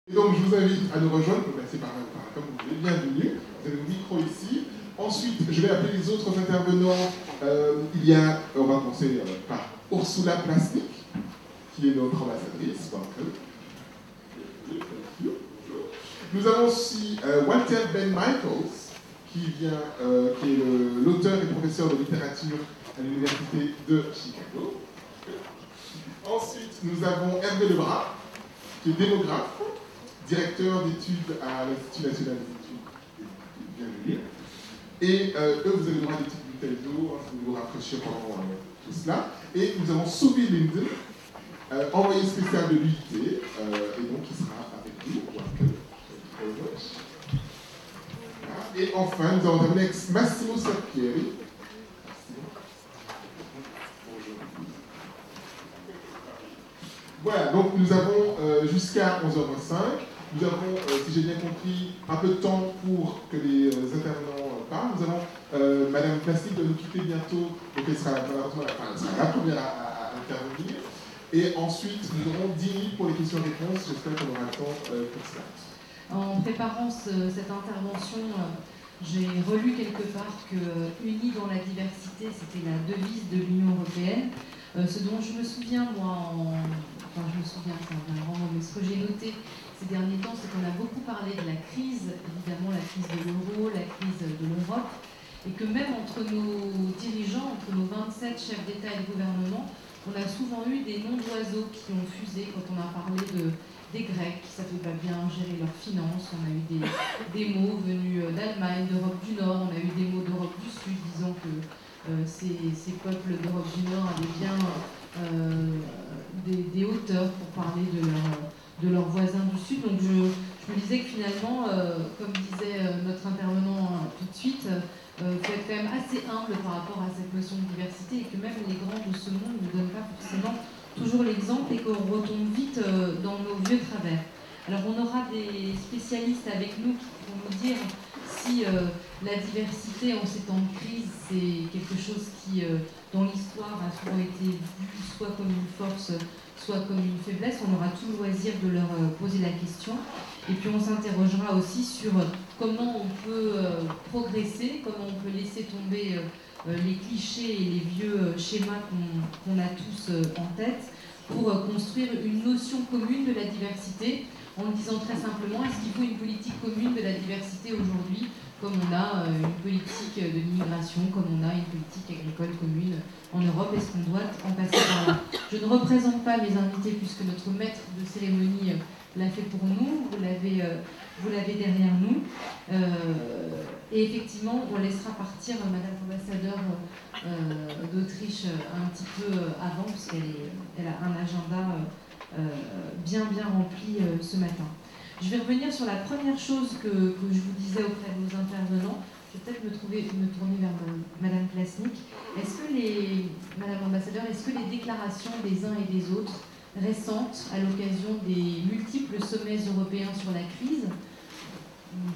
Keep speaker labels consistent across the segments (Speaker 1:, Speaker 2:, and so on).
Speaker 1: Et donc je vous invite à nous rejoindre, c'est comme vous voulez, bienvenue, vous avez le micro ici. Ensuite, je vais appeler les autres intervenants. On va commencer par Ursula Plasnik, qui est notre ambassadrice. Nous avons aussi Walter Ben Michaels, qui est l'auteur et professeur de littérature à l'Université de Chicago. Ensuite, nous avons Hervé Lebras, qui est démographe, directeur d'études à l'Institut national des études. Et eux, vous avez le droit des petites bouteilles d'eau, je vais vous rafraîchir pendant tout cela. Et nous avons Sophie Linden, envoyée spéciale de l'UIT, et donc qui sera avec nous. Et enfin, nous avons terminé avec Massimo Serpieri. Voilà, donc nous avons jusqu'à 11h05. Nous avons, si j'ai bien compris, un peu de temps pour que les intervenants parlent. Nous avons Madame Plastik de nous quitter bientôt, donc elle sera malheureusement la première à intervenir. Et ensuite, nous aurons 10 minutes pour les questions-réponses. J'espère qu'on aura le temps pour cela.
Speaker 2: En préparant cette intervention, j'ai relu quelque part que unis dans la diversité, c'était la devise de l'Union européenne. Ce dont je me souviens, moi, je me souviens, c'est un grand mot, mais ce que j'ai noté ces derniers temps, c'est qu'on a beaucoup parlé de la crise, évidemment la crise de l'euro, la crise de l'Europe, et que même entre nos dirigeants, entre nos 27 chefs d'État et de gouvernement, on a souvent eu des noms d'oiseaux qui ont fusé quand on a parlé des Grecs qui ne savaient pas bien gérer leurs finances. On a eu des mots venus d'Allemagne, d'Europe du Nord, on a eu des mots d'Europe du Sud, disant que ces peuples d'Europe du Nord avaient bien des hauteurs pour parler de leurs voisins du Sud. Donc je me disais que finalement, comme disait notre intervenant tout de suite, il faut être quand même assez humble par rapport à cette notion de diversité et que même les grands de ce monde ne donnent pas forcément toujours l'exemple et qu'on retombe vite dans nos vieux travers. Alors on aura des spécialistes avec nous qui vont nous dire si la diversité en ces temps de crise, c'est quelque chose qui, dans l'histoire, a souvent été vu soit comme une force, soit comme une faiblesse. On aura tout le loisir de leur poser la question. Et puis on s'interrogera aussi sur comment on peut progresser, comment on peut laisser tomber les clichés et les vieux schémas qu'on a tous en tête pour construire une notion commune de la diversité en le disant très simplement, est-ce qu'il faut une politique commune de la diversité aujourd'hui, comme on a une politique de l'immigration, comme on a une politique agricole commune en Europe, est-ce qu'on doit en passer par là? Je ne représente pas mes invités puisque notre maître de cérémonie l'a fait pour nous, vous l'avez derrière nous. Et effectivement, on laissera partir Madame l'ambassadeur d'Autriche un petit peu avant, puisqu'elle a un agenda bien rempli ce matin. Je vais revenir sur la première chose que je vous disais auprès de nos intervenants. Je vais peut-être me tourner vers Madame Plasnik. Madame l'ambassadeur, est-ce que les déclarations des uns et des autres récentes à l'occasion des multiples sommets européens sur la crise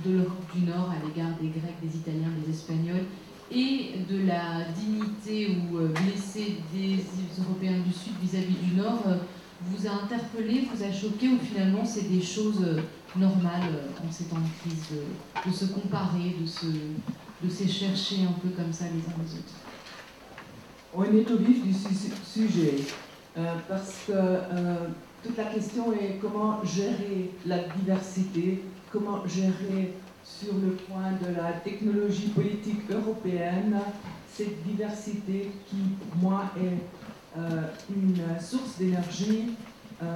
Speaker 2: de l'Europe du Nord à l'égard des Grecs, des Italiens, des Espagnols et de la dignité ou blessée des Européens du Sud vis-à-vis du Nord vous a interpellé, vous a choqué ou finalement c'est des choses normales en ces temps de crise de se comparer, de se chercher un peu comme ça les uns les autres?
Speaker 3: On est au vif du sujet parce que toute la question est comment gérer la diversité, comment gérer sur le point de la technologie politique européenne cette diversité qui, pour moi, est une source d'énergie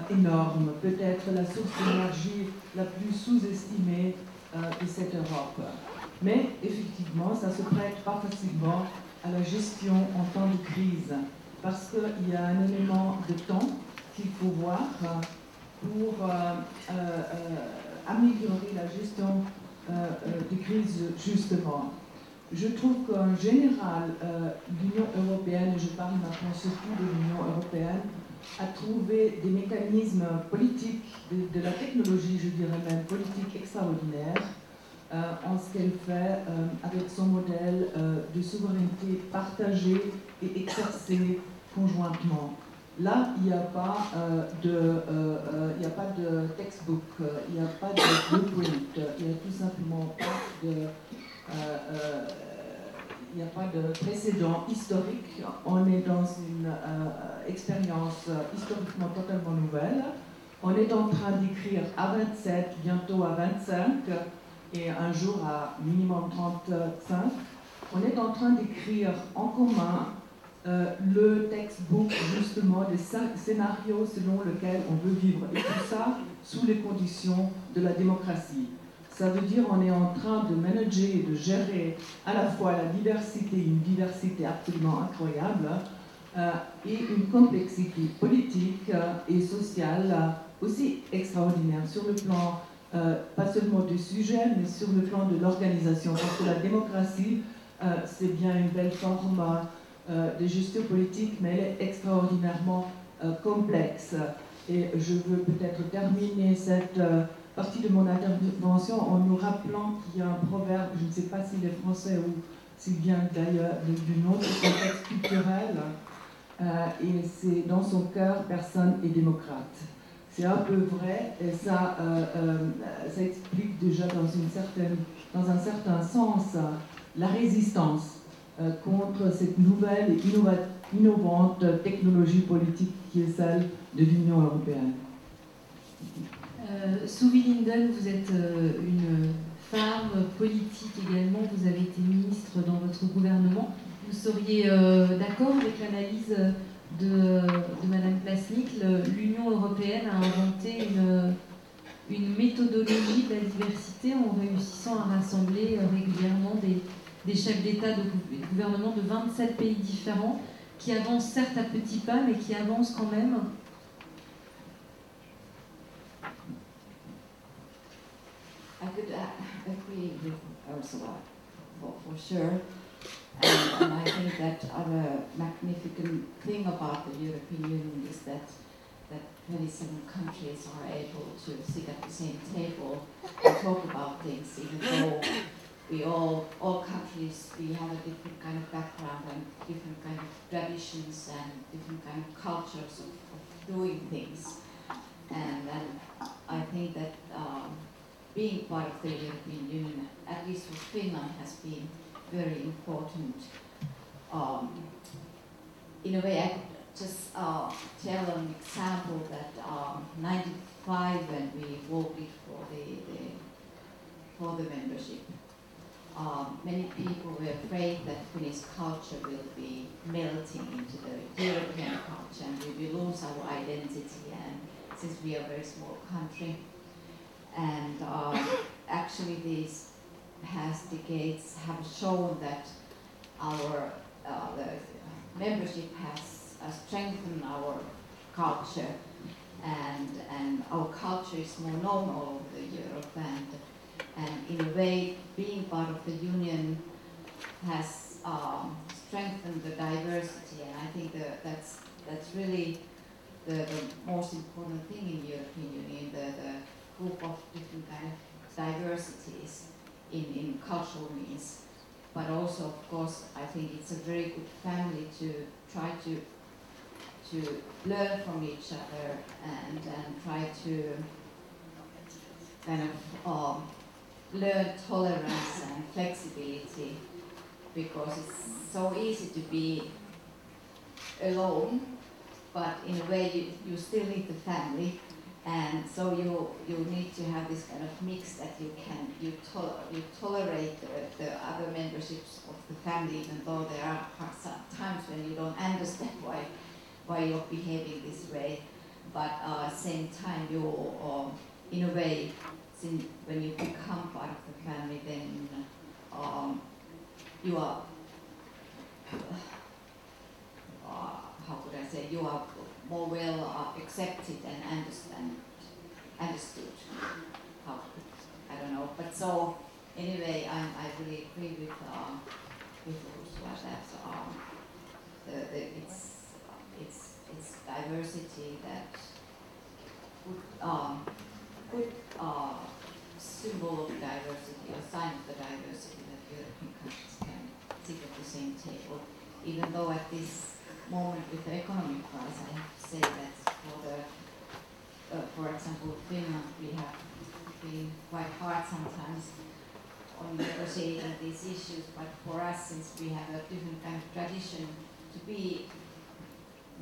Speaker 3: énorme, peut-être la source d'énergie la plus sous-estimée de cette Europe. Mais effectivement, ça se prête pas facilement à la gestion en temps de crise, parce qu'il y a un élément de temps qu'il faut voir pour améliorer la gestion des crises, justement. Je trouve qu'en général, l'Union européenne, et je parle maintenant surtout de l'Union européenne, a trouvé des mécanismes politiques, de la technologie, je dirais même politique extraordinaire, en ce qu'elle fait avec son modèle de souveraineté partagée et exercée conjointement. Là, il n'y a pas il n'y a pas de textbook, il n'y a pas de blueprint, il n'y a tout simplement pas il n'y a pas de précédent historique. On est dans une expérience historiquement totalement nouvelle. On est en train d'écrire à 27, bientôt à 25, et un jour à minimum 35. On est en train d'écrire en commun le textbook justement des scénarios selon lesquels on veut vivre. Et tout ça sous les conditions de la démocratie. Ça veut dire qu'on est en train de manager et de gérer à la fois la diversité, une diversité absolument incroyable, et une complexité politique et sociale aussi extraordinaire sur le plan, pas seulement du sujet, mais sur le plan de l'organisation. Parce que la démocratie, c'est bien une belle forme de gestion politique, mais elle est extraordinairement complexe. Et je veux peut-être terminer cette partie de mon intervention en nous rappelant qu'il y a un proverbe, je ne sais pas s'il est français ou s'il vient d'ailleurs d'une autre contexte culturel, et c'est dans son cœur, personne n'est démocrate. C'est un peu vrai, et ça explique déjà dans un certain sens la résistance contre cette nouvelle et innovante technologie politique qui est celle de l'Union européenne.
Speaker 2: Suvi Linden, vous êtes une femme politique également, vous avez été ministre dans votre gouvernement. Vous seriez d'accord avec l'analyse de Madame Plasnik? L'Union européenne a inventé une méthodologie de la diversité en réussissant à rassembler régulièrement des chefs d'État de gouvernement de 27 pays différents qui avancent certes à petits pas, mais qui avancent quand même.
Speaker 4: I could agree with Ursula for sure. And I think that other magnificent thing about the European Union is that 27 countries are able to sit at the same table and talk about things, even though we all countries, we have a different kind of background and different kind of traditions and different kind of cultures of doing things. And I think that being part of the European Union, at least for Finland, has been very important. In a way, I could just tell an example that 95, when we voted for the membership, many people were afraid that Finnish culture will be melting into the European culture and we will lose our identity, and since we are a very small country. And actually these past decades have shown that our the membership has strengthened our culture, and our culture is more known all over Europe, and in a way being part of the union has strengthened the diversity, and I think that's really the most important thing in European Union, the group of different kind of diversities in cultural means. But also, of course, I think it's a very good family to try to learn from each other and try to kind of learn tolerance and flexibility, because it's so easy to be alone, but in a way you still need the family. And so you need to have this kind of mix that you tolerate the other memberships of the family, even though there are some times when you don't understand why you're behaving this way. But at the same time, you in a way, when you become part of the family, then you are how could I say, you are more well accepted and understood. How, I don't know, but so anyway, I really agree with Ursula that it's diversity that good symbol of diversity, a sign of the diversity that European countries can sit at the same table, even though at this moment with the economic crisis, I have to say that for example, Finland, we have been quite hard sometimes on negotiating these issues, but for us, since we have a different kind of tradition to be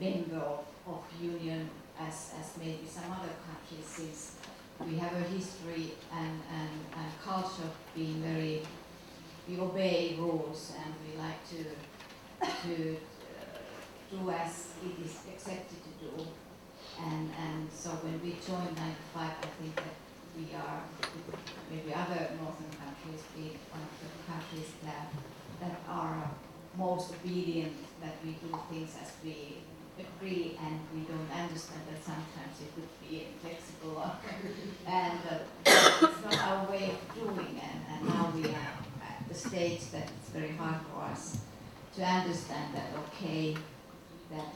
Speaker 4: member of Union as maybe some other countries, since we have a history and culture being very, we obey rules and we like to do as it is accepted to do. And so when we joined 95, I think that we are, maybe other northern countries, being one of the countries that are most obedient, that we do things as we agree, and we don't understand that sometimes it could be flexible and it's not our way of doing, and now we are at the stage that it's very hard for us to understand that, okay, that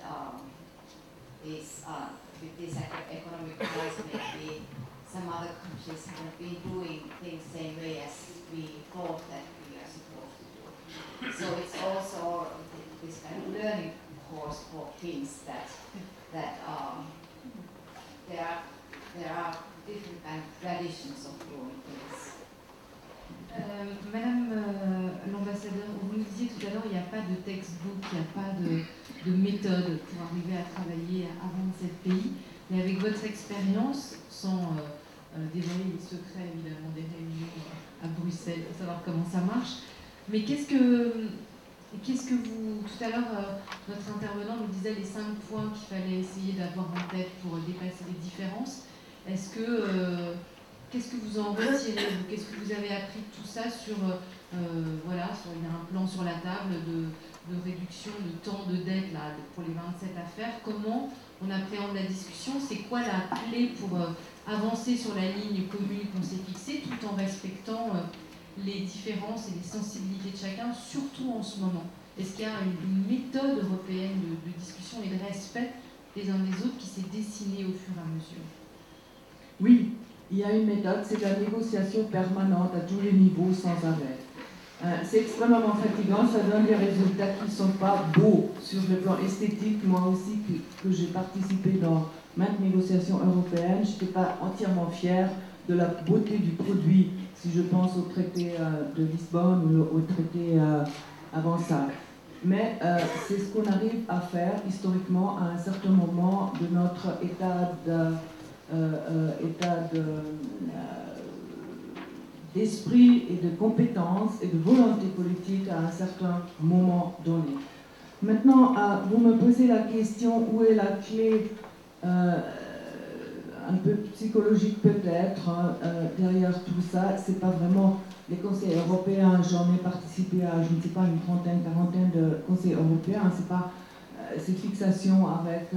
Speaker 4: with this economic crisis, maybe some other countries haven't been doing things the same way as we thought that we are supposed to do. So it's also this kind of learning course for things that there are different kind of traditions of doing things.
Speaker 2: Madame l'ambassadeur, vous nous disiez tout à l'heure, il n'y a pas de textbook, il n'y a pas de méthode pour arriver à travailler à 27 pays, mais avec votre expérience, sans dévoiler les secrets évidemment des réunions à Bruxelles pour savoir comment ça marche, mais qu'est-ce que vous, tout à l'heure, notre intervenant nous disait les 5 points qu'il fallait essayer d'avoir en tête pour dépasser les différences. Est-ce que qu'est-ce que vous en retirez? Qu'est-ce que vous avez appris de tout ça sur, voilà, il y a un plan sur la table de réduction de temps de dette là, pour les 27 à faire. Comment on appréhende la discussion? C'est quoi la clé pour avancer sur la ligne commune qu'on s'est fixée tout en respectant les différences et les sensibilités de chacun, surtout en ce moment? Est-ce qu'il y a une méthode européenne de discussion et de respect les uns des autres qui s'est dessinée au fur et à mesure?
Speaker 3: Oui. Il y a une méthode, c'est la négociation permanente à tous les niveaux sans arrêt. C'est extrêmement fatigant, ça donne des résultats qui ne sont pas beaux sur le plan esthétique. Moi aussi, que j'ai participé dans maintes négociations européennes, je n'étais pas entièrement fière de la beauté du produit, si je pense au traité de Lisbonne ou au traité avant ça. Mais c'est ce qu'on arrive à faire historiquement à un certain moment de notre état d'esprit et de compétence et de volonté politique à un certain moment donné. Maintenant, vous me posez la question où est la clé un peu psychologique peut-être derrière tout ça. C'est pas vraiment les conseils européens, j'en ai participé à, je ne sais pas, une trentaine, quarantaine de conseils européens. C'est pas ces fixations avec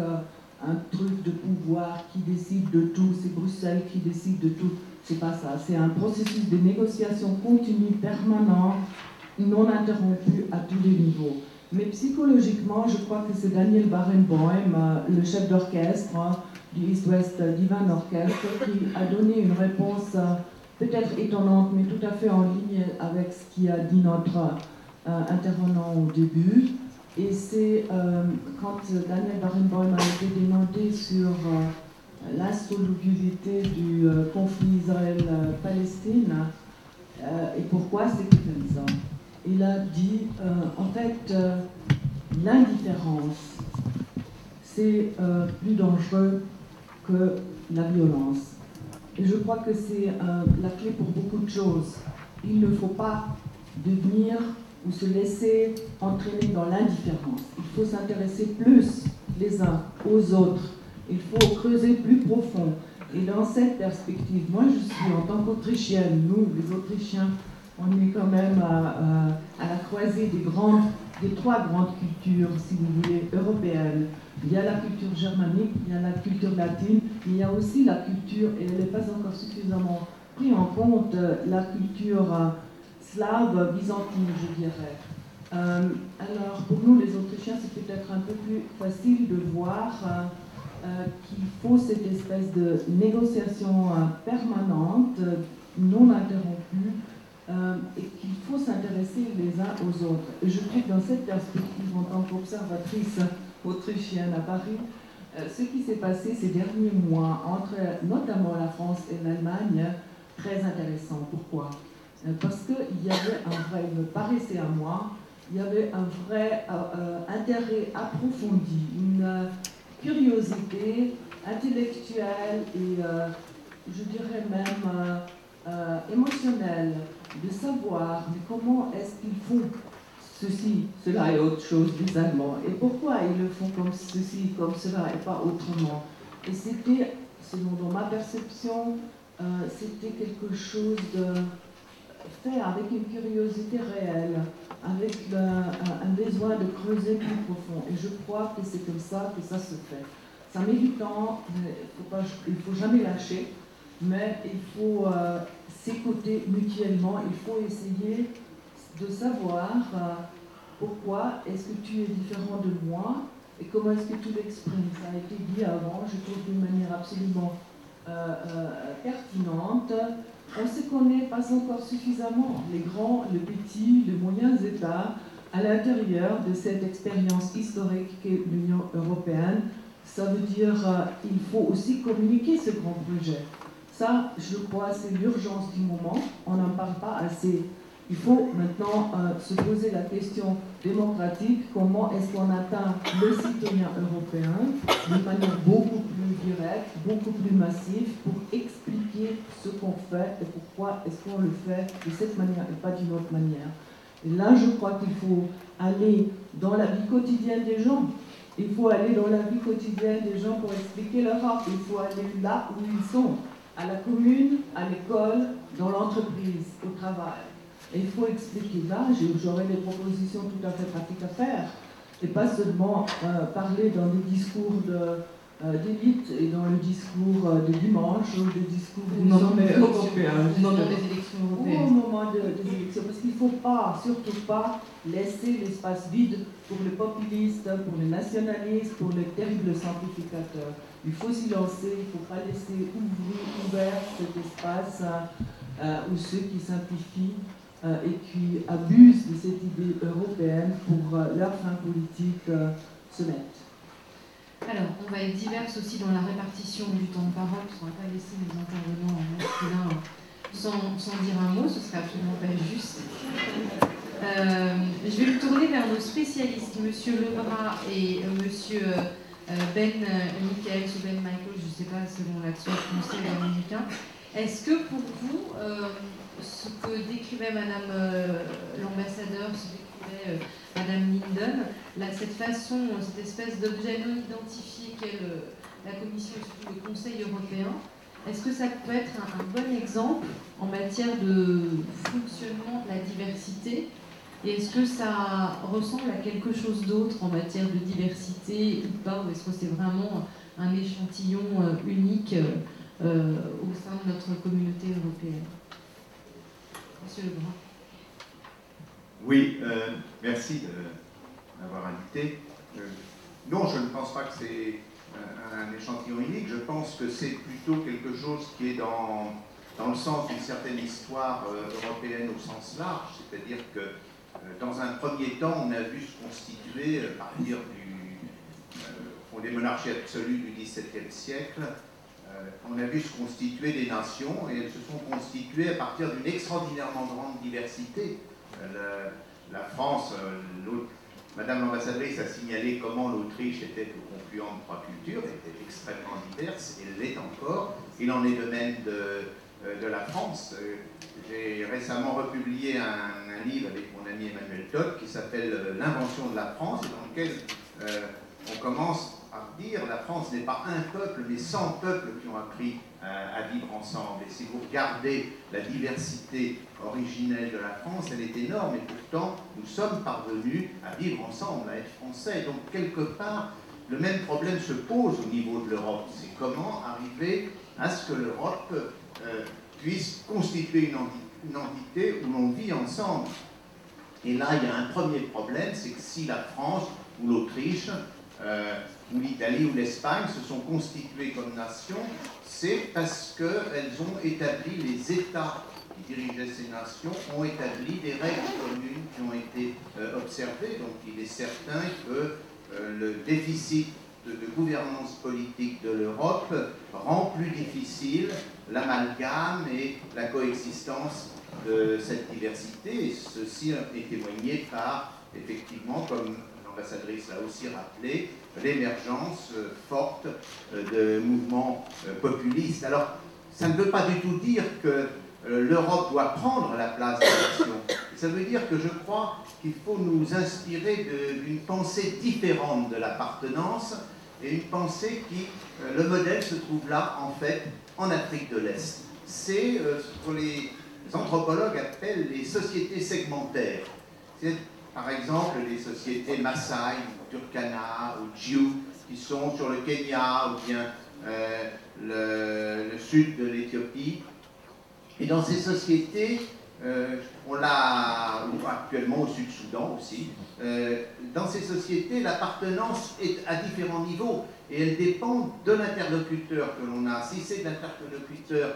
Speaker 3: un truc de pouvoir qui décide de tout, c'est Bruxelles qui décide de tout, c'est pas ça. C'est un processus de négociation continue, permanent, non interrompu à tous les niveaux. Mais psychologiquement, je crois que c'est Daniel Barenboim, le chef d'orchestre du East-West Divine Orchestre, qui a donné une réponse peut-être étonnante, mais tout à fait en ligne avec ce qu'a dit notre intervenant au début. Et c'est quand Daniel Barenboim a été démonté sur l'insolubilité du conflit Israël-Palestine et pourquoi c'est comme ça. Il a dit, en fait, l'indifférence, c'est plus dangereux que la violence. Et je crois que c'est la clé pour beaucoup de choses. Il ne faut pas devenir ou se laisser entraîner dans l'indifférence. Il faut s'intéresser plus les uns aux autres. Il faut creuser plus profond. Et dans cette perspective, moi je suis en tant qu'Autrichienne, nous les Autrichiens, on est quand même à la croisée des 3 grandes cultures, si vous voulez, européennes. Il y a la culture germanique, il y a la culture latine, mais il y a aussi la culture, et elle n'est pas encore suffisamment prise en compte, la culture slave, byzantine, je dirais. Alors, pour nous, les Autrichiens, c'est peut-être un peu plus facile de voir qu'il faut cette espèce de négociation permanente, non interrompue, et qu'il faut s'intéresser les uns aux autres. Et je trouve que dans cette perspective, en tant qu'observatrice autrichienne à Paris. Ce qui s'est passé ces derniers mois entre notamment la France et l'Allemagne, très intéressant. Pourquoi? Parce qu'il y avait il me paraissait à moi, il y avait un vrai intérêt approfondi, une curiosité intellectuelle et je dirais même émotionnelle de savoir comment est-ce qu'ils font ceci, cela et autre chose des Allemands, et pourquoi ils le font comme ceci, comme cela et pas autrement. Et c'était, selon ma perception, c'était quelque chose de fait avec une curiosité réelle, avec un besoin de creuser plus profond. Et je crois que c'est comme ça que ça se fait. Ça met du temps, il ne faut jamais lâcher, mais il faut s'écouter mutuellement, il faut essayer de savoir pourquoi est-ce que tu es différent de moi et comment est-ce que tu l'exprimes. Ça a été dit avant, je trouve d'une manière absolument pertinente. On se connaît pas encore suffisamment, les grands, les petits, les moyens États, à l'intérieur de cette expérience historique qu'est l'Union européenne. Ça veut dire qu'il faut aussi communiquer ce grand projet. Ça, je crois, c'est l'urgence du moment. On n'en parle pas assez. Il faut maintenant se poser la question démocratique, comment est-ce qu'on atteint le citoyen européen d'une manière beaucoup plus directe, beaucoup plus massive, pour expliquer ce qu'on fait et pourquoi est-ce qu'on le fait de cette manière et pas d'une autre manière. Et là, je crois qu'il faut aller dans la vie quotidienne des gens. Il faut aller dans la vie quotidienne des gens pour expliquer l'Europe. Il faut aller là où ils sont, à la commune, à l'école, dans l'entreprise, au travail. Et il faut expliquer là, j'aurai des propositions tout à fait pratiques à faire, et pas seulement parler dans des discours d'élite et dans le discours de dimanche ou le discours du sommet européen.
Speaker 2: Au moment des élections européennes.
Speaker 3: Au moment des élections, parce qu'il ne faut pas, surtout pas, laisser l'espace vide pour les populistes, pour les nationalistes, pour les terribles simplificateurs. Il faut s'y lancer, il ne faut pas laisser ouvert cet espace où ceux qui simplifient et qui abusent de cette idée européenne pour leur fin politique se mettent.
Speaker 2: Alors, on va être diverses aussi dans la répartition du temps de parole, parce qu'on ne va pas laisser les intervenants en masculin sans dire un mot, ce serait absolument pas juste. Je vais me tourner vers nos spécialistes, Monsieur Lebras et Monsieur Ben Michael ou Ben Michael, je ne sais pas selon l'accent français ou américain. Est-ce que pour vous, ce que décrivait Madame l'ambassadeur, ce que décrivait Madame Linden, cette façon, cette espèce d'objet non identifié qu'est la Commission et surtout le Conseil européen, est-ce que ça peut être un bon exemple en matière de fonctionnement de la diversité? Et est-ce que ça ressemble à quelque chose d'autre en matière de diversité ou pas? Ou est-ce que c'est vraiment un échantillon unique au sein de notre communauté européenne? Monsieur Lebras.
Speaker 5: Oui, merci de m'avoir invité. Non, je ne pense pas que c'est un échantillon unique. Je pense que c'est plutôt quelque chose qui est dans le sens d'une certaine histoire européenne au sens large. C'est-à-dire que dans un premier temps, on a vu se constituer, à partir des monarchies absolues du XVIIe siècle, on a vu se constituer des nations, et elles se sont constituées à partir d'une extraordinairement grande diversité. La France, Madame l'ambassadrice a signalé comment l'Autriche était au confluent de trois cultures, elle était extrêmement diverse, et elle l'est encore. Il en est de même de la France. J'ai récemment republié un livre avec mon ami Emmanuel Todt qui s'appelle L'invention de la France, dans lequel on commence à dire la France n'est pas un peuple, mais 100 peuples qui ont appris à vivre ensemble. Et si vous regardez la diversité originelle de la France, elle est énorme, et pourtant nous sommes parvenus à vivre ensemble, à être français. Donc quelque part, le même problème se pose au niveau de l'Europe. C'est comment arriver à ce que l'Europe puisse constituer une entité où l'on vit ensemble. Et là, il y a un premier problème, c'est que si la France ou l'Autriche ou l'Italie ou l'Espagne se sont constituées comme nations, c'est parce qu'elles ont établi, les États qui dirigeaient ces nations ont établi des règles communes qui ont été observées. Donc il est certain que le déficit de gouvernance politique de l'Europe rend plus difficile l'amalgame et la coexistence de cette diversité. Et ceci est témoigné par, effectivement, comme l'ambassadrice l'a aussi rappelé, l'émergence forte de mouvements populistes. Alors, ça ne veut pas du tout dire que l'Europe doit prendre la place de la nation. Ça veut dire que je crois qu'il faut nous inspirer d'une pensée différente de l'appartenance, et une pensée qui, le modèle se trouve là, en fait, en Afrique de l'Est. C'est ce que les anthropologues appellent les sociétés segmentaires. C'est par exemple les sociétés Maasai, Turkana ou Jiu, qui sont sur le Kenya ou bien le sud de l'Éthiopie. Et dans ces sociétés, on l'a actuellement au Sud-Soudan aussi, dans ces sociétés, l'appartenance est à différents niveaux et elle dépend de l'interlocuteur que l'on a. Si c'est l'interlocuteur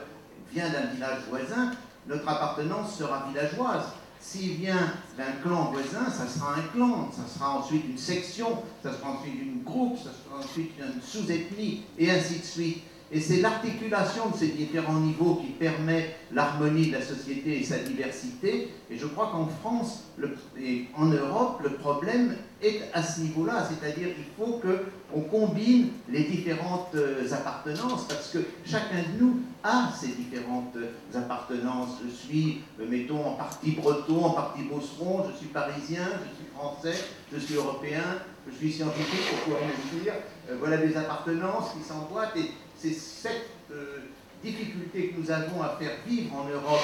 Speaker 5: vient d'un village voisin, notre appartenance sera villageoise. S'il vient d'un clan voisin, ça sera un clan, ça sera ensuite une section, ça sera ensuite une groupe, ça sera ensuite une sous-ethnie, et ainsi de suite. Et c'est l'articulation de ces différents niveaux qui permet l'harmonie de la société et sa diversité. Et je crois qu'en France et en Europe, le problème est à ce niveau-là. C'est-à-dire qu'il faut qu'on combine les différentes appartenances, parce que chacun de nous a ces différentes appartenances. Je suis, mettons, en partie breton, en partie beauceron, je suis parisien, je suis français, je suis européen, je suis scientifique, pour pouvoir le dire. Voilà des appartenances qui s'emboîtent. Et c'est cette difficulté que nous avons à faire vivre en Europe,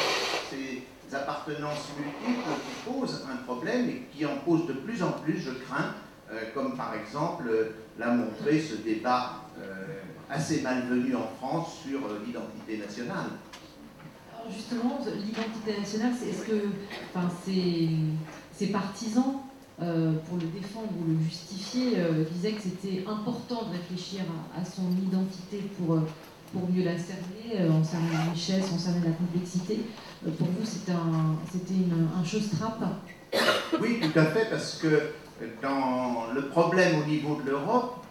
Speaker 5: ces appartenances multiples, qui posent un problème et qui en posent de plus en plus, je crains, comme par exemple l'a montré ce débat assez malvenu en France sur l'identité nationale.
Speaker 2: Alors justement, l'identité nationale, est-ce que ces partisans, pour le défendre ou le justifier, disait que c'était important de réfléchir à son identité pour mieux la cerner, en cerner la richesse, en cerner la complexité. Pour vous, c'était un show-strap?
Speaker 5: Oui, tout à fait, parce que le problème au niveau de l'Europe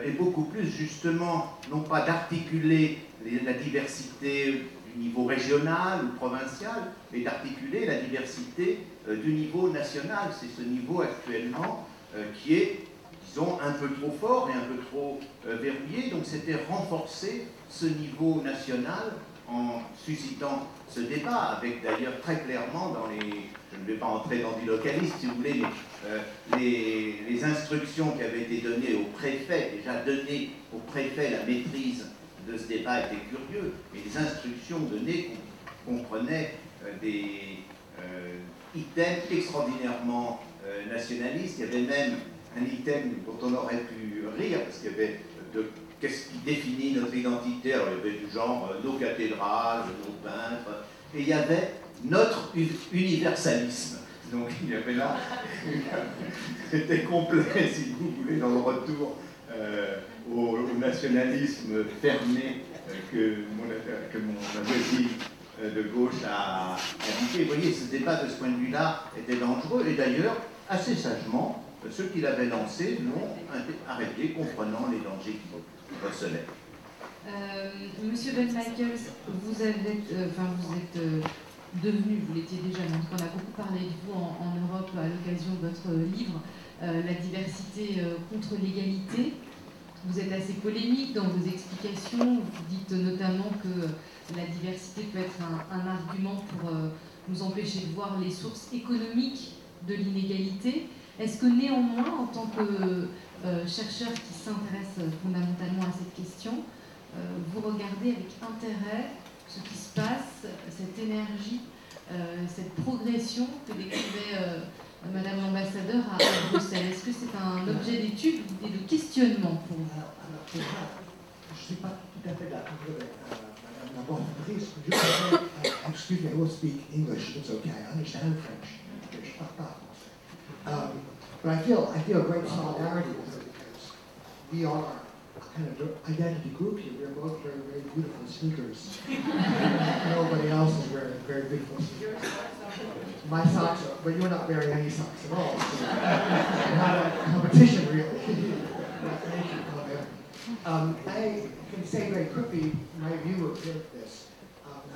Speaker 5: est beaucoup plus justement, non pas d'articuler la diversité du niveau régional ou provincial, mais d'articuler la diversité du niveau national. C'est ce niveau actuellement qui est, disons, un peu trop fort et un peu trop verrouillé. Donc c'était renforcer ce niveau national en suscitant ce débat, avec d'ailleurs très clairement je ne vais pas entrer dans du localisme si vous voulez, mais les instructions qui avaient été données au préfet, déjà données au préfet la maîtrise de ce débat étaient curieux, et les instructions données comprenaient des items extraordinairement nationalistes. Il y avait même un item dont on aurait pu rire, parce qu'il y avait qu'est-ce qui définit notre identité. Alors il y avait du genre nos cathédrales, nos peintres, et il y avait notre universalisme. Donc il y avait là, c'était complet, si vous voulez, dans le retour au nationalisme fermé que mon voisine de gauche a indiqué. Vous voyez, ce débat de ce point de vue-là était dangereux, et d'ailleurs, assez sagement, ceux qui l'avaient lancé l'ont arrêté, comprenant les dangers qui recelaient.
Speaker 2: Monsieur Ben Michaels, vous êtes devenu, vous l'étiez déjà, mais on a beaucoup parlé de vous en Europe à l'occasion de votre livre, La diversité contre l'égalité. Vous êtes assez polémique dans vos explications. Vous dites notamment que la diversité peut être un argument pour nous empêcher de voir les sources économiques de l'inégalité. Est-ce que néanmoins, en tant que chercheur qui s'intéresse fondamentalement à cette question, vous regardez avec intérêt ce qui se passe, cette énergie, cette progression que décrivait Madame l'ambassadeur à Bruxelles? Est-ce que c'est un objet d'étude et de questionnement pour vous?
Speaker 6: Alors, je ne suis pas tout à fait d'accord avec Madame l'ambassadrice. Je voudrais, excuse me, I will speak English, it's okay, I understand French. Je parle pas français. But I feel a great solidarity with her because we are a kind of identity group here. We are both wearing very beautiful sneakers. Nobody else is wearing very beautiful sneakers. My socks are but you're not wearing any socks at all. So not a competition, really. Thank you, Colin. I can say very quickly my view of this.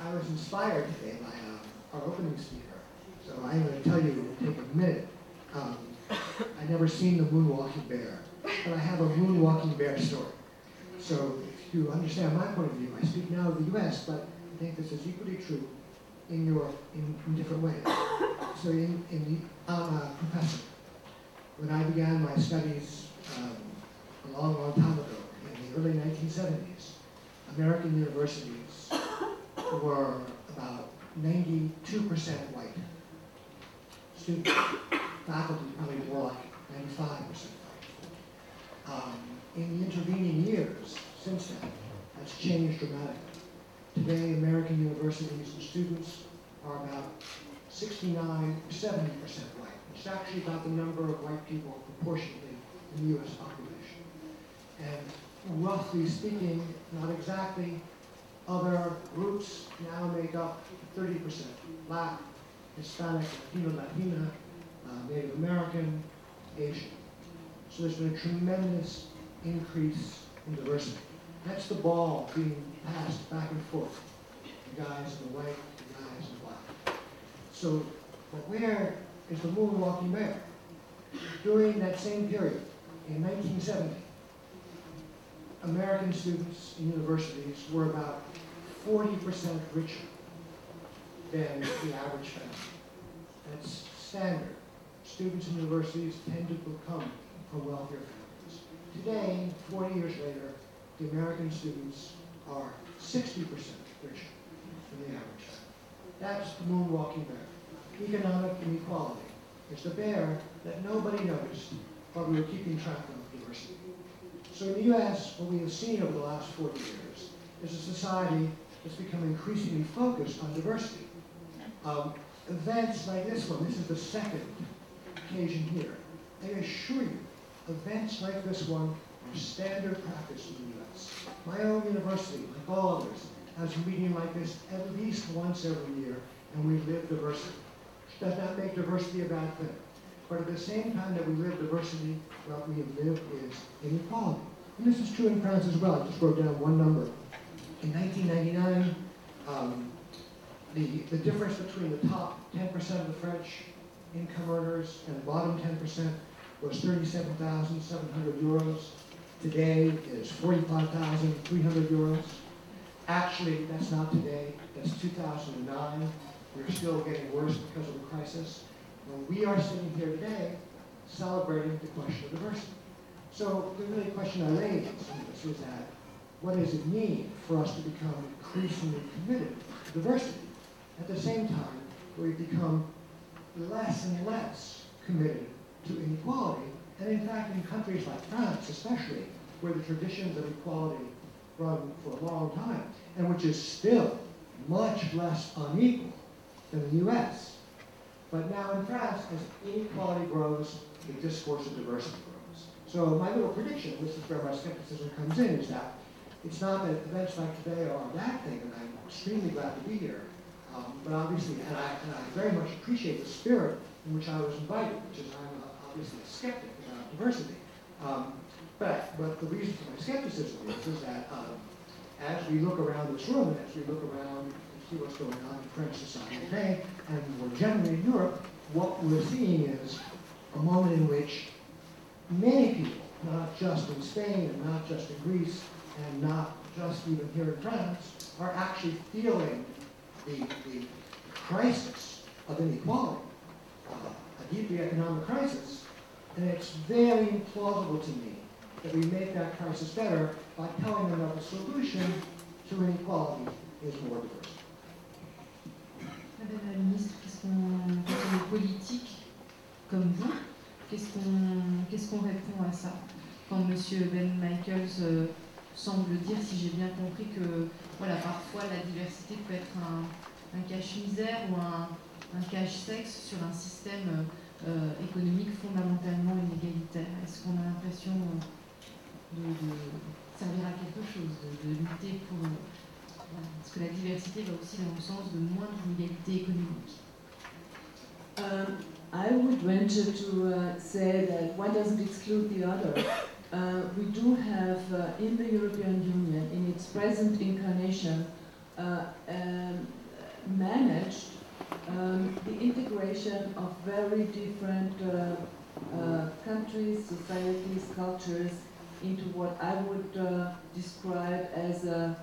Speaker 6: I was inspired today by our opening speaker. So I'm going to tell you, it'll take a minute. I've never seen the moonwalking bear, but I have a moonwalking bear story. So if you understand my point of view, I speak now of the US, but I think this is equally true in Europe in different ways. So I'm a professor. When I began my studies a long, long time ago, in the early 1970s, American universities were about 92% white. Students, faculty probably more like 95% white. In the intervening years, since then, that's changed dramatically. Today, American universities and students are about 69, 70% white. It's actually about the number of white people proportionately in the US population. And roughly speaking, not exactly, other groups now make up 30%. Black, Hispanic, Latina, Native American, Asian. So there's been a tremendous increase in diversity. That's the ball being passed back and forth. The guys in the white, the guys in the black. So, but where is the moonwalking bear? During that same period, in 1970, American students in universities were about 40% richer than the average family. That's standard. Students in universities tend to come from wealthier families. Today, 40 years later, the American students are 60% richer than the average family. That's the moonwalking bear. Economic inequality. It's the bear that nobody noticed while we were keeping track of diversity. So in the US, what we have seen over the last 40 years is a society that's become increasingly focused on diversity. Events like this one, this is the second occasion here. I assure you, events like this one are standard practice in the US. My own university, like all others, has a meeting like this at least once every year, and we live diversity. Does not make diversity a bad thing. But at the same time that we live diversity, what we live is inequality. And this is true in France as well. I just wrote down one number. In 1999, the difference between the top 10% of the French income earners and the bottom 10% was 37,700 euros. Today is 45,300 euros. Actually, that's not today. That's 2009. We're still getting worse because of the crisis. Well, we are sitting here today celebrating the question of diversity. So the really question I raise in this is that, what does it mean for us to become increasingly committed to diversity? At the same time, we become less and less committed to inequality. And in fact, in countries like France especially, where the traditions of equality run for a long time, and which is still much less unequal than the US. But now in France, as inequality grows, the discourse of diversity grows. So my little prediction, this is where my skepticism comes in, is that it's not that events like today are a bad thing, and I'm extremely glad to be here. But obviously, and I very much appreciate the spirit in which I was invited, which is I'm obviously a skeptic about diversity. But the reason for my skepticism is that as we look around this room, and as we look around and see what's going on in French society today, and more generally in Europe, what we're seeing is a moment in which many people, not just in Spain and not just in Greece, and not just even here in France, are actually feeling the crisis of inequality, a deeply economic crisis, and it's very implausible to me that we make that crisis better by telling them that the solution to inequality is more diversity.
Speaker 2: Madame la ministre, quand on est politique comme vous, qu'est-ce qu'on répond à ça? Quand M. Ben Michaels semble dire, si j'ai bien compris, que voilà, parfois la diversité peut être un cache-misère ou un cache-sexe sur un système économique fondamentalement inégalitaire. Est-ce qu'on a l'impression de servir à quelque chose, de lutter pour... Voilà, parce que la diversité va aussi dans le sens de moins d'inégalité économique.
Speaker 3: I would venture to say that one doesn't exclude the other. We do have in the European Union, in its present incarnation, managed the integration of very different countries, societies, cultures into what I would describe as a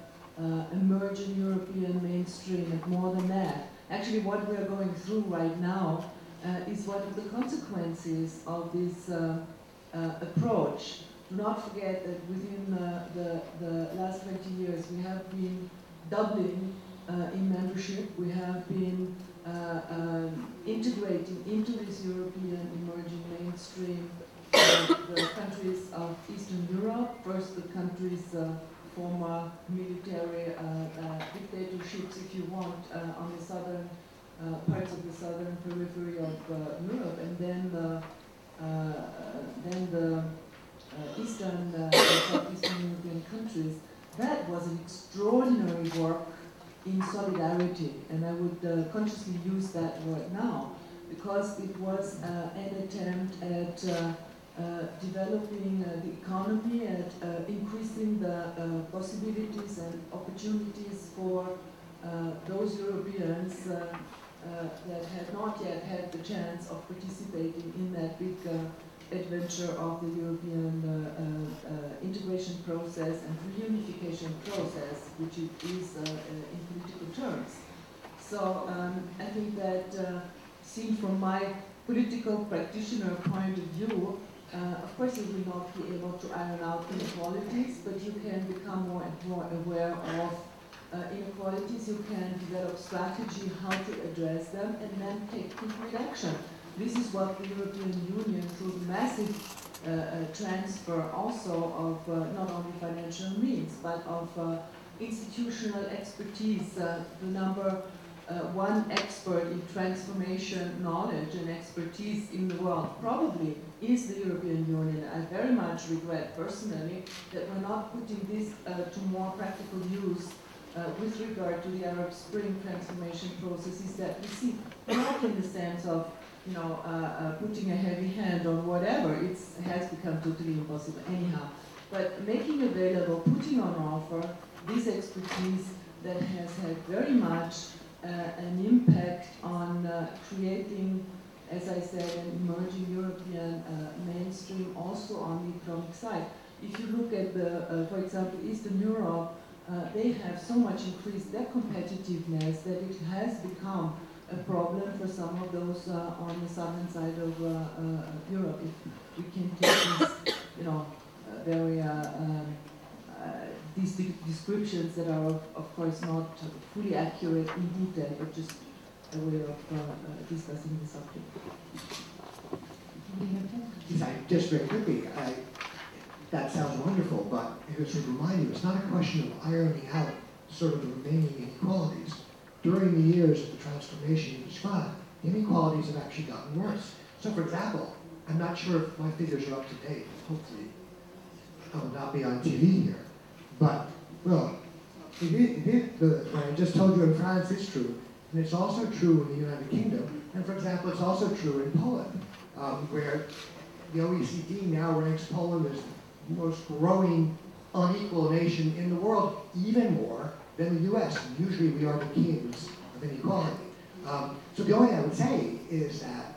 Speaker 3: emerging European mainstream, and more than that. Actually, what we are going through right now is one of the consequences of this approach. Do not forget that within the last 20 years we have been doubling in membership, we have been integrating into this European emerging mainstream the countries of Eastern Europe, first the countries former military dictatorships, if you want, on the southern parts of the southern periphery of Europe, and then the eastern and southeastern European countries. That was an extraordinary work in solidarity, and I would consciously use that word now, because it was an attempt at developing the economy, at increasing the possibilities and opportunities for those Europeans that had not yet had the chance of participating in that big adventure of the European integration process and reunification process, which it is in political terms. So I think that seen from my political practitioner point of view, of course you will not be able to iron out inequalities, but you can become more and more aware of inequalities. You can develop strategy how to address them and then take concrete action. This is what the European Union, through the massive transfer also of not only financial means, but of institutional expertise. The number one expert in transformation knowledge and expertise in the world probably is the European Union. I very much regret personally that we're not putting this to more practical use with regard to the Arab Spring transformation processes that we see, not in the sense of putting a heavy hand on whatever. It has become totally impossible anyhow. But making available, putting on offer this expertise that has had very much an impact on creating, as I said, an emerging European mainstream also on the economic side. If you look at for example, Eastern Europe, they have so much increased their competitiveness that it has become a problem for some of those on the southern side of Europe. If we can take this, very these descriptions that are, of course, not fully accurate in detail, but just a way of discussing the subject.
Speaker 6: Yes, just very quickly, that sounds wonderful, but it was remind you, it's not a question of ironing out sort of the remaining inequalities. During the years of the transformation you described, inequalities have actually gotten worse. So, for example, I'm not sure if my figures are up to date. Hopefully, I will not be on TV here. But, well, what I just told you in France is true, and it's also true in the United Kingdom. And, for example, it's also true in Poland, where the OECD now ranks Poland as the most growing unequal nation in the world, even more than the US. And usually we are the kings of inequality. So the only thing I would say is that,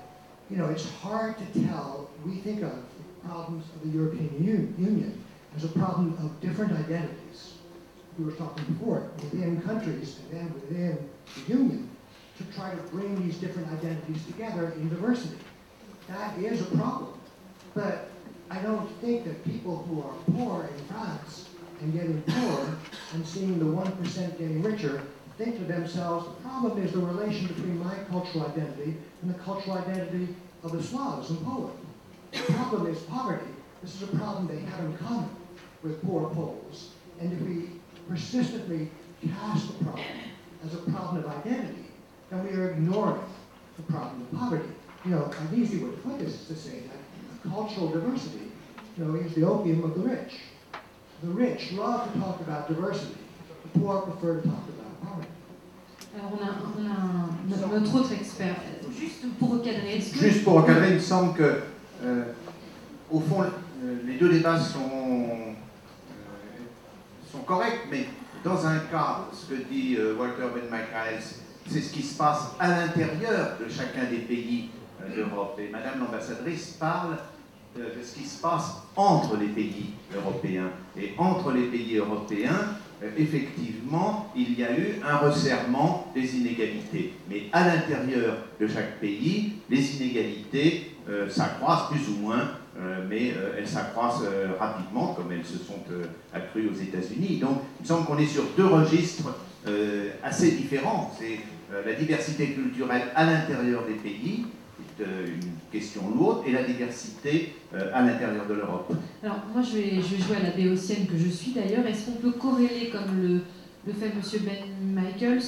Speaker 6: it's hard to tell. We think of the problems of the European Union as a problem of different identities. We were talking before, within countries and then within the Union, to try to bring these different identities together in diversity. That is a problem. But I don't think that people who are poor in France and getting poorer and seeing the 1% getting richer think to themselves, the problem is the relation between my cultural identity and the cultural identity of the Slavs in Poland. The problem is poverty. This is a problem they have in common with poor Poles. And if we persistently cast the problem as a problem of identity, then we are ignoring the problem of poverty. An easy way to put this is to say that cultural diversity, is the opium of the rich. The rich love to talk about diversity. The poor prefer to talk about poverty.
Speaker 2: Alors on a notre autre expert. Juste pour recadrer,
Speaker 5: Juste pour recadrer, il me semble que, au fond, les deux débats sont corrects, mais dans un cas, ce que dit Walter Ben-Michaels, c'est ce qui se passe à l'intérieur de chacun des pays d'Europe. Et Madame l'ambassadrice parle de ce qui se passe entre les pays européens. Et entre les pays européens, effectivement, il y a eu un resserrement des inégalités. Mais à l'intérieur de chaque pays, les inégalités s'accroissent plus ou moins, mais elles s'accroissent rapidement, comme elles se sont accrues aux États-Unis. Donc, il me semble qu'on est sur deux registres assez différents. C'est la diversité culturelle à l'intérieur des pays, une question lourde, et la diversité à l'intérieur de l'Europe.
Speaker 2: Alors, moi, je vais jouer à la béotienne que je suis d'ailleurs. Est-ce qu'on peut corréler, comme le fait M. Ben-Michaels,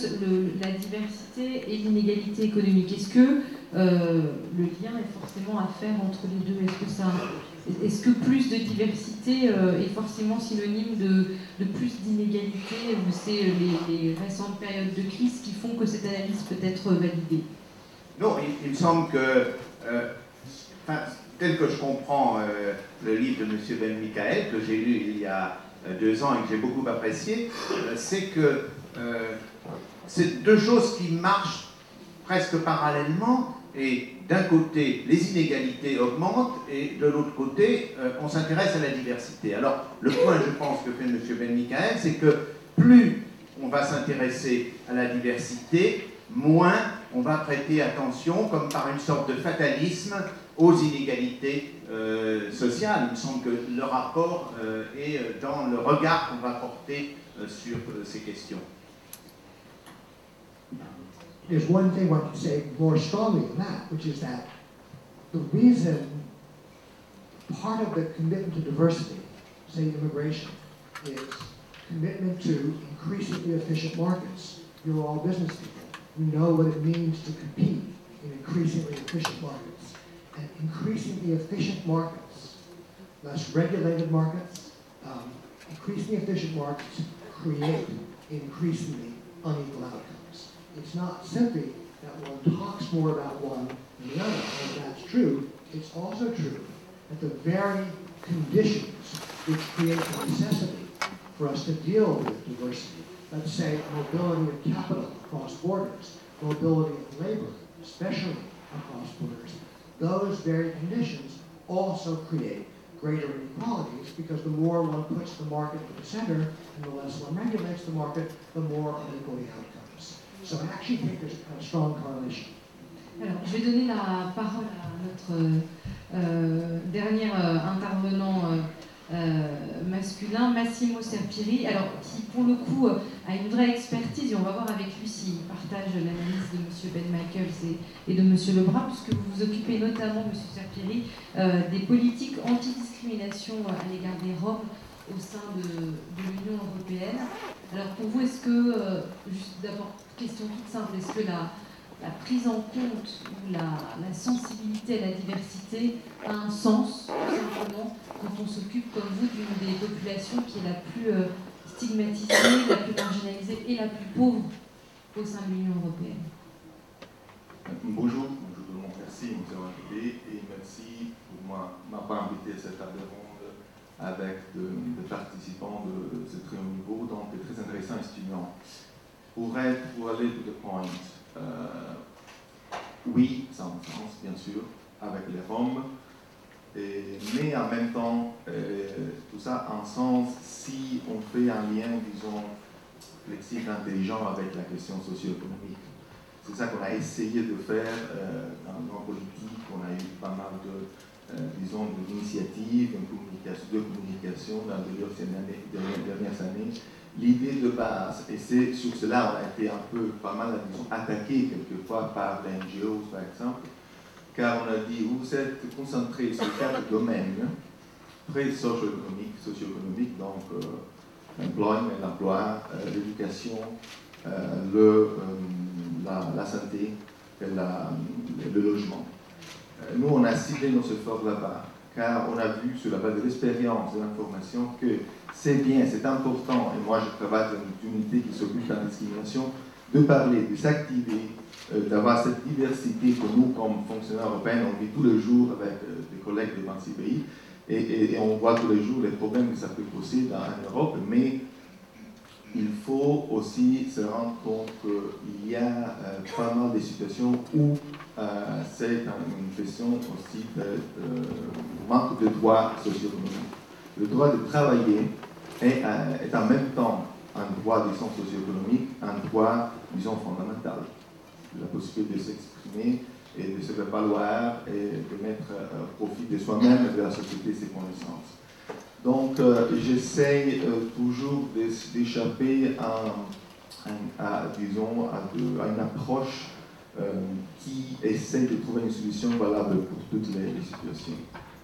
Speaker 2: la diversité et l'inégalité économique? Est-ce que le lien est forcément à faire entre les deux? Est-ce que plus de diversité est forcément synonyme de plus d'inégalité, ou c'est les récentes périodes de crise qui font que cette analyse peut être validée?
Speaker 5: Non, il me semble que, tel que je comprends le livre de M. Ben-Michael, que j'ai lu il y a 2 ans et que j'ai beaucoup apprécié, c'est que c'est deux choses qui marchent presque parallèlement, et d'un côté, les inégalités augmentent, et de l'autre côté, on s'intéresse à la diversité. Alors, le point, je pense, que fait M. Ben-Michael, c'est que plus on va s'intéresser à la diversité, moins on va prêter attention, comme par une sorte de fatalisme, aux inégalités sociales. Il me semble que le rapport est dans le regard qu'on va porter sur ces questions.
Speaker 6: There's one thing I can say more strongly than that, which is that the reason part of the commitment to diversity, say immigration, is commitment to increasingly efficient markets. You're all business people. You know what it means to compete in increasingly efficient markets. And increasingly efficient markets, less regulated markets, increasingly efficient markets create increasingly unequal outcomes. It's not simply that one talks more about one than the other, and that's true. It's also true that the very conditions which create the necessity for us to deal with diversity, let's say mobility of capital across borders, mobility of labor, especially across borders, those very conditions also create greater inequalities, because the more one puts the market at the center and the less one regulates the market, the more unequal the outcomes. So I actually think there's a strong correlation.
Speaker 2: Alors, je vais donner la parole à notre dernier intervenant masculin, Massimo Serpieri, alors qui pour le coup a une vraie expertise, et on va voir avec lui s'il partage l'analyse de M. Ben-Michaels et de M. Lebrun, puisque vous vous occupez notamment, M. Serpieri, des politiques anti-discrimination à l'égard des Roms au sein de l'Union européenne. Alors pour vous, est-ce que, juste d'abord, question toute simple, est-ce que la prise en compte ou la sensibilité à la diversité a un sens, tout simplement, quand on s'occupe, comme vous, d'une des populations qui est la plus stigmatisée, la plus marginalisée et la plus pauvre au sein de l'Union européenne?
Speaker 7: Bonjour tout le monde, merci de nous avoir invités et merci pour m'avoir invité à cette table ronde avec des participants de ce très haut niveau, donc très intéressant et stimulant. Pour aller to the point, oui, ça a un sens, bien sûr, avec les Roms, mais en même temps, tout ça a un sens si on fait un lien, disons, flexible, intelligent avec la question socio-économique. C'est ça qu'on a essayé de faire dans nos politiques. On a eu pas mal d'initiatives, de communication dans les dernières années. L'idée de base, et c'est sur cela on a été un peu pas mal attaqué quelquefois par les NGOs par exemple, car on a dit vous êtes concentrés sur 4 domaines très socio-économiques, donc l'emploi, l'éducation, la santé et le logement. Nous on a ciblé nos efforts là-bas, car on a vu sur la base de l'expérience, de l'information, que c'est bien, c'est important, et moi je travaille dans une unité qui s'occupe de la discrimination, de parler, de s'activer d'avoir cette diversité que nous, comme fonctionnaires européens, on vit tous les jours avec des collègues de 26 pays, et on voit tous les jours les problèmes que ça peut poser en Europe, mais il faut aussi se rendre compte qu'il y a pas mal de situations où c'est une question aussi de manque de droits socio-économiques. Le droit de travailler est en même temps un droit, disons, socio-économique, un droit, disons, fondamental. La possibilité de s'exprimer et de se faire valoir et de mettre profit de soi-même et de la société ses connaissances. Donc, j'essaye toujours d'échapper à une approche qui essaie de trouver une solution valable pour toutes les situations.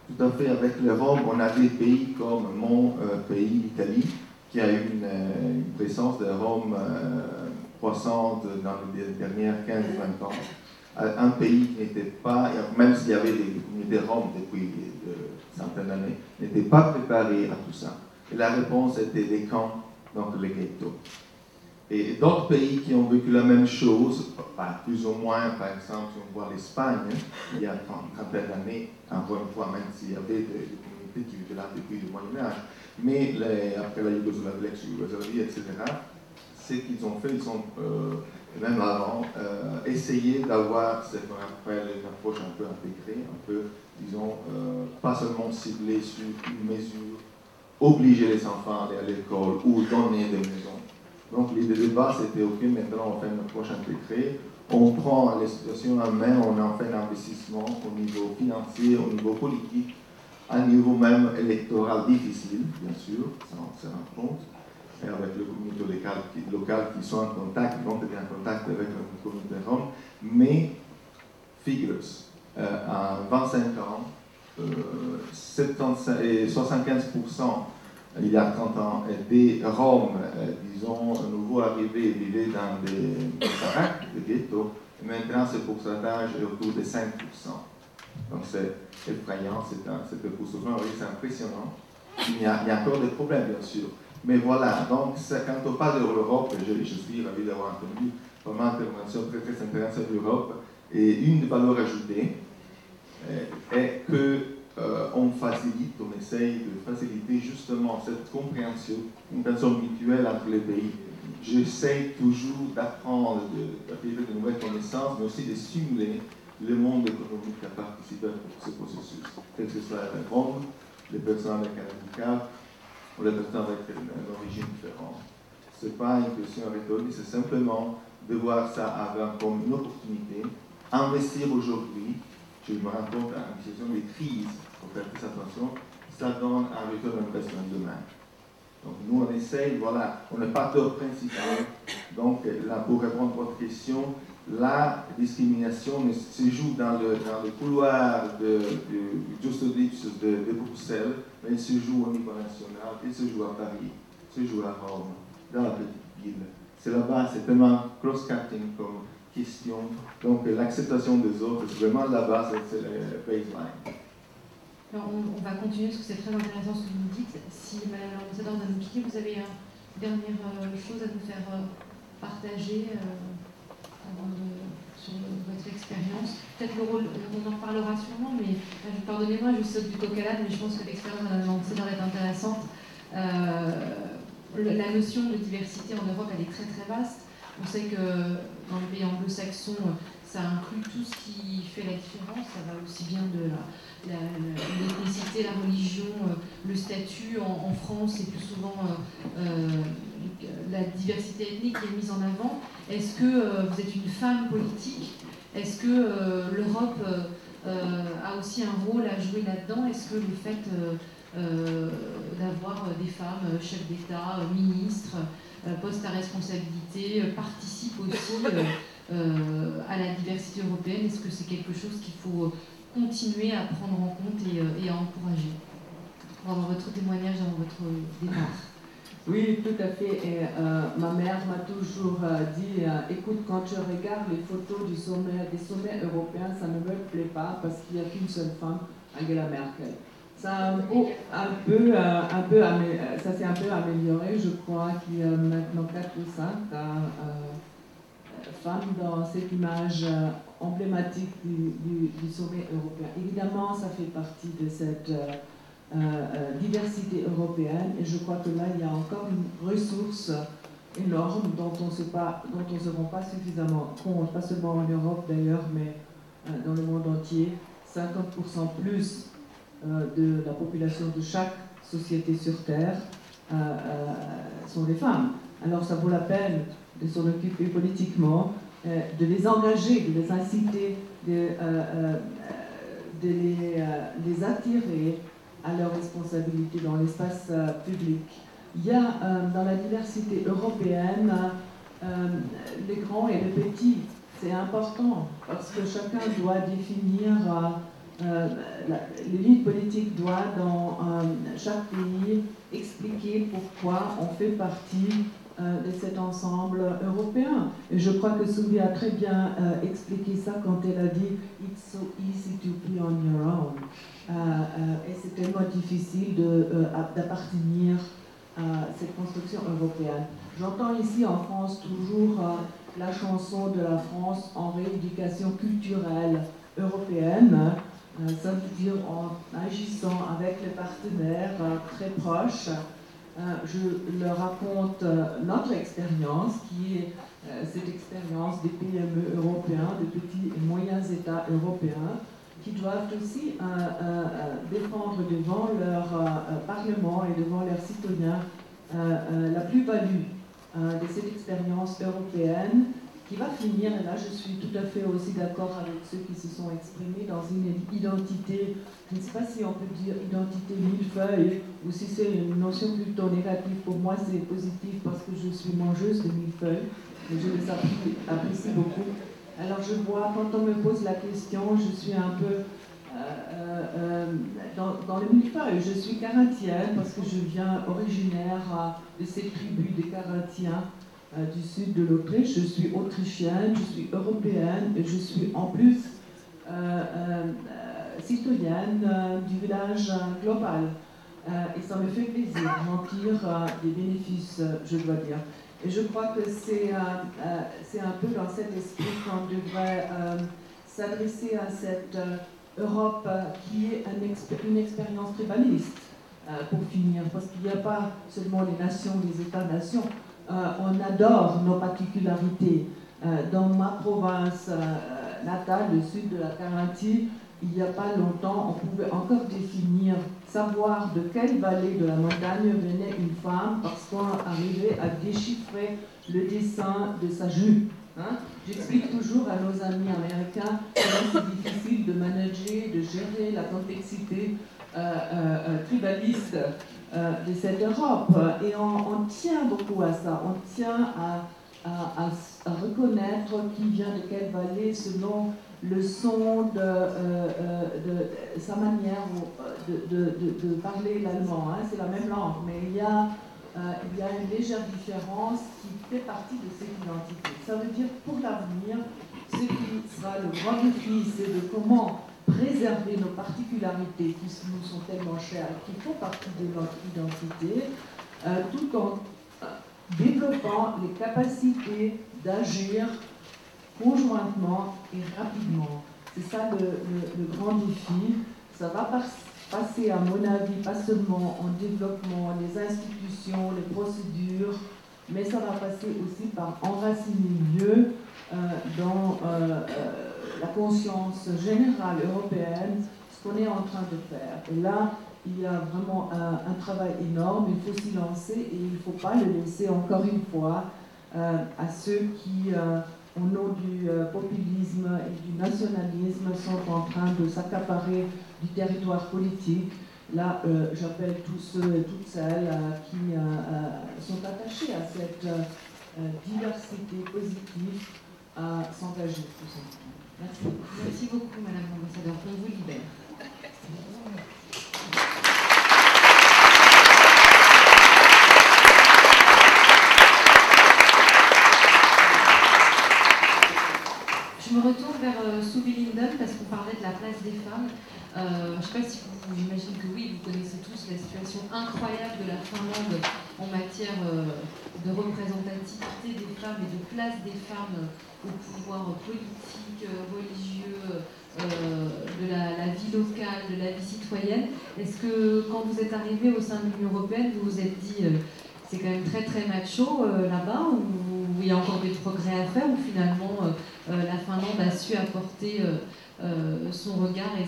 Speaker 7: Tout à fait, avec les Roms, on a des pays comme mon pays, l'Italie, qui a eu une présence de Roms croissante dans les dernières 15-20 ans. Un pays qui n'était pas, même s'il y avait des communautés roms depuis centaines d'années, n'était pas préparé à tout ça. Et la réponse était des camps, donc les ghettos. Et d'autres pays qui ont vécu la même chose, plus ou moins, par exemple, si on voit l'Espagne, il y a une trentaine d'années, encore une fois, même s'il y avait des communautés qui vivaient là depuis le Moyen-Âge, mais après la Yougoslavie, l'ex-Yougoslavie, etc., ce qu'ils ont fait, ils ont, même avant, essayé d'avoir ce qu'on appelle une approche un peu intégrée, un peu, disons, pas seulement ciblée sur une mesure, obliger les enfants à aller à l'école ou donner des maisons. Donc l'idée de base c'était, ok, maintenant on fait une approche intégrée, on prend les situations en main, on en fait un investissement au niveau financier, au niveau politique, à un niveau même électoral difficile, bien sûr, ça on se rend compte, et avec les communautés locales qui sont en contact, qui vont être en contact avec la communauté rome, mais figures, en 25 ans, 75%, il y a 30 ans, des Roms, disons, nouveaux arrivés vivaient dans des baraques, des ghettos, et maintenant ce pourcentage est autour de 5%. Donc c'est effrayant, c'est impressionnant. Il y a encore des problèmes, bien sûr. Mais voilà, donc quand on parle de l'Europe, je suis ravi d'avoir entendu vraiment une intervention très très intéressante de l'Europe, et une des valeurs ajoutées est que on facilite, on essaye de faciliter justement cette compréhension mutuelle entre les pays. J'essaye toujours d'apprendre, d'acquérir de nouvelles connaissances, mais aussi de stimuler le monde économique à participer à ce processus, que ce soit les Roms, les personnes avec un handicap, ou les personnes avec une origine différente. Ce n'est pas une question rhétorique, c'est simplement de voir ça comme une opportunité, investir aujourd'hui. Je me rends compte à une situation de crise, pour faire plus attention, ça donne un retour d'investissement demain. Donc nous on essaye, voilà, on n'est pas acteur principal. Donc là, pour répondre à votre question, la discrimination se joue dans le couloir du Justizia de Bruxelles, mais elle se joue au niveau national, elle se joue à Paris, elle se joue à Rome, dans la petite ville. C'est là-bas, c'est tellement cross-cutting comme question. Donc l'acceptation des autres, c'est vraiment la base, c'est le baseline.
Speaker 2: Alors, on va continuer parce que c'est très intéressant ce que vous nous dites. Si Madame l'ambassadeur va nous quitter, vous avez une dernière chose à nous faire partager sur votre expérience. Peut-être le rôle, on en parlera sûrement, mais pardonnez-moi, je saute du coq à l'âne, mais je pense que l'expérience de Madame l'ambassadeur est intéressante. La notion de diversité en Europe, elle est très très vaste. On sait que dans les pays anglo-saxons, ça inclut tout ce qui fait la différence. Ça va aussi bien de l'ethnicité, la religion, le statut. En France, c'est plus souvent la diversité ethnique qui est mise en avant. Est-ce que vous êtes une femme politique? Est-ce que l'Europe a aussi un rôle à jouer là-dedans? Est-ce que le fait d'avoir des femmes chefs d'État, ministres, postes à responsabilité, participe aussi à la diversité européenne? Est-ce que c'est quelque chose qu'il faut continuer à prendre en compte et à encourager? Dans votre témoignage, dans votre départ.
Speaker 3: Oui, tout à fait. Et, ma mère m'a toujours dit, écoute, quand je regarde les photos des sommets européens, ça ne me plaît pas parce qu'il n'y a qu'une seule femme, Angela Merkel. Ça s'est un peu amélioré, je crois qu'il y a maintenant 4 ou 5. femmes dans cette image emblématique du sommet européen. Évidemment, ça fait partie de cette diversité européenne et je crois que là, il y a encore une ressource énorme dont on ne se rend pas suffisamment compte, pas seulement en Europe d'ailleurs, mais dans le monde entier. 50% plus de la population de chaque société sur Terre sont des femmes. Alors ça vaut la peine de s'en occuper politiquement, de les engager, de les inciter, de les attirer à leurs responsabilités dans l'espace public. Il y a dans la diversité européenne les grands et les petits. C'est important parce que chacun doit définir, l'élite politique doit dans chaque pays expliquer pourquoi on fait partie de cet ensemble européen. Et je crois que Sylvie a très bien expliqué ça quand elle a dit « It's so easy to be on your own ». Et c'est tellement difficile d'appartenir à cette construction européenne. J'entends ici en France toujours la chanson de la France en rééducation culturelle européenne. Ça veut dire en agissant avec les partenaires très proches. Je leur raconte notre expérience, qui est cette expérience des PME européens, des petits et moyens États européens, qui doivent aussi défendre devant leur Parlement et devant leurs citoyens la plus-value de cette expérience européenne qui va finir, et là je suis tout à fait aussi d'accord avec ceux qui se sont exprimés, dans une identité, je ne sais pas si on peut dire identité millefeuille, ou si c'est une notion plutôt négative. Pour moi c'est positif parce que je suis mangeuse de millefeuilles, et je les apprécie beaucoup. Alors je vois, quand on me pose la question, je suis un peu dans le millefeuille. Je suis carinthienne parce que je viens originaire de cette tribu des Carinthiens du sud de l'Autriche. Je suis autrichienne, je suis européenne et je suis en plus citoyenne du village global. Et ça me fait plaisir d'en tirer des bénéfices, je dois dire. Et je crois que c'est un peu dans cet esprit qu'on devrait s'adresser à cette Europe qui est une expérience tribaliste, pour finir, parce qu'il n'y a pas seulement les nations, les États-nations. On adore nos particularités. Dans ma province natale, le sud de la Carinthie, il n'y a pas longtemps, on pouvait encore savoir de quelle vallée de la montagne venait une femme parce qu'on arrivait à déchiffrer le dessin de sa jupe. Hein? J'explique toujours à nos amis américains comment c'est difficile de manager, de gérer la complexité tribaliste de cette Europe. Et on tient beaucoup à ça. On tient à reconnaître qui vient de quelle vallée selon le son de sa manière de parler l'allemand. Hein. C'est la même langue, mais il y a une légère différence qui fait partie de cette identité. Ça veut dire pour l'avenir, ce qui sera le grand défi, c'est de comment préserver nos particularités qui nous sont tellement chères, qui font partie de notre identité, tout en développant les capacités d'agir conjointement et rapidement. C'est ça le grand défi. Ça va passer, à mon avis, pas seulement en développement des institutions, les procédures, mais ça va passer aussi par enraciner mieux dans la conscience générale européenne ce qu'on est en train de faire. Et là, il y a vraiment un travail énorme, il faut s'y lancer et il ne faut pas le laisser encore une fois à ceux qui, au nom du populisme et du nationalisme, sont en train de s'accaparer du territoire politique. Là, j'appelle tous ceux et toutes celles qui sont attachés à cette diversité positive à s'engager tout simplement. Merci.
Speaker 2: Merci beaucoup, Madame l'ambassadeur. On vous libère. Je me retourne vers Subi Linden parce qu'on parlait de la place des femmes. Je ne sais pas si j'imagine que oui, vous connaissez tous la situation incroyable de la Finlande en matière de représentativité des femmes et de place des femmes au pouvoir politique, religieux, de la vie locale, de la vie citoyenne. Est-ce que quand vous êtes arrivé au sein de l'Union européenne, vous vous êtes dit c'est quand même très très macho là-bas, ou il y a encore des progrès à faire, ou finalement la Finlande a su apporter son regard et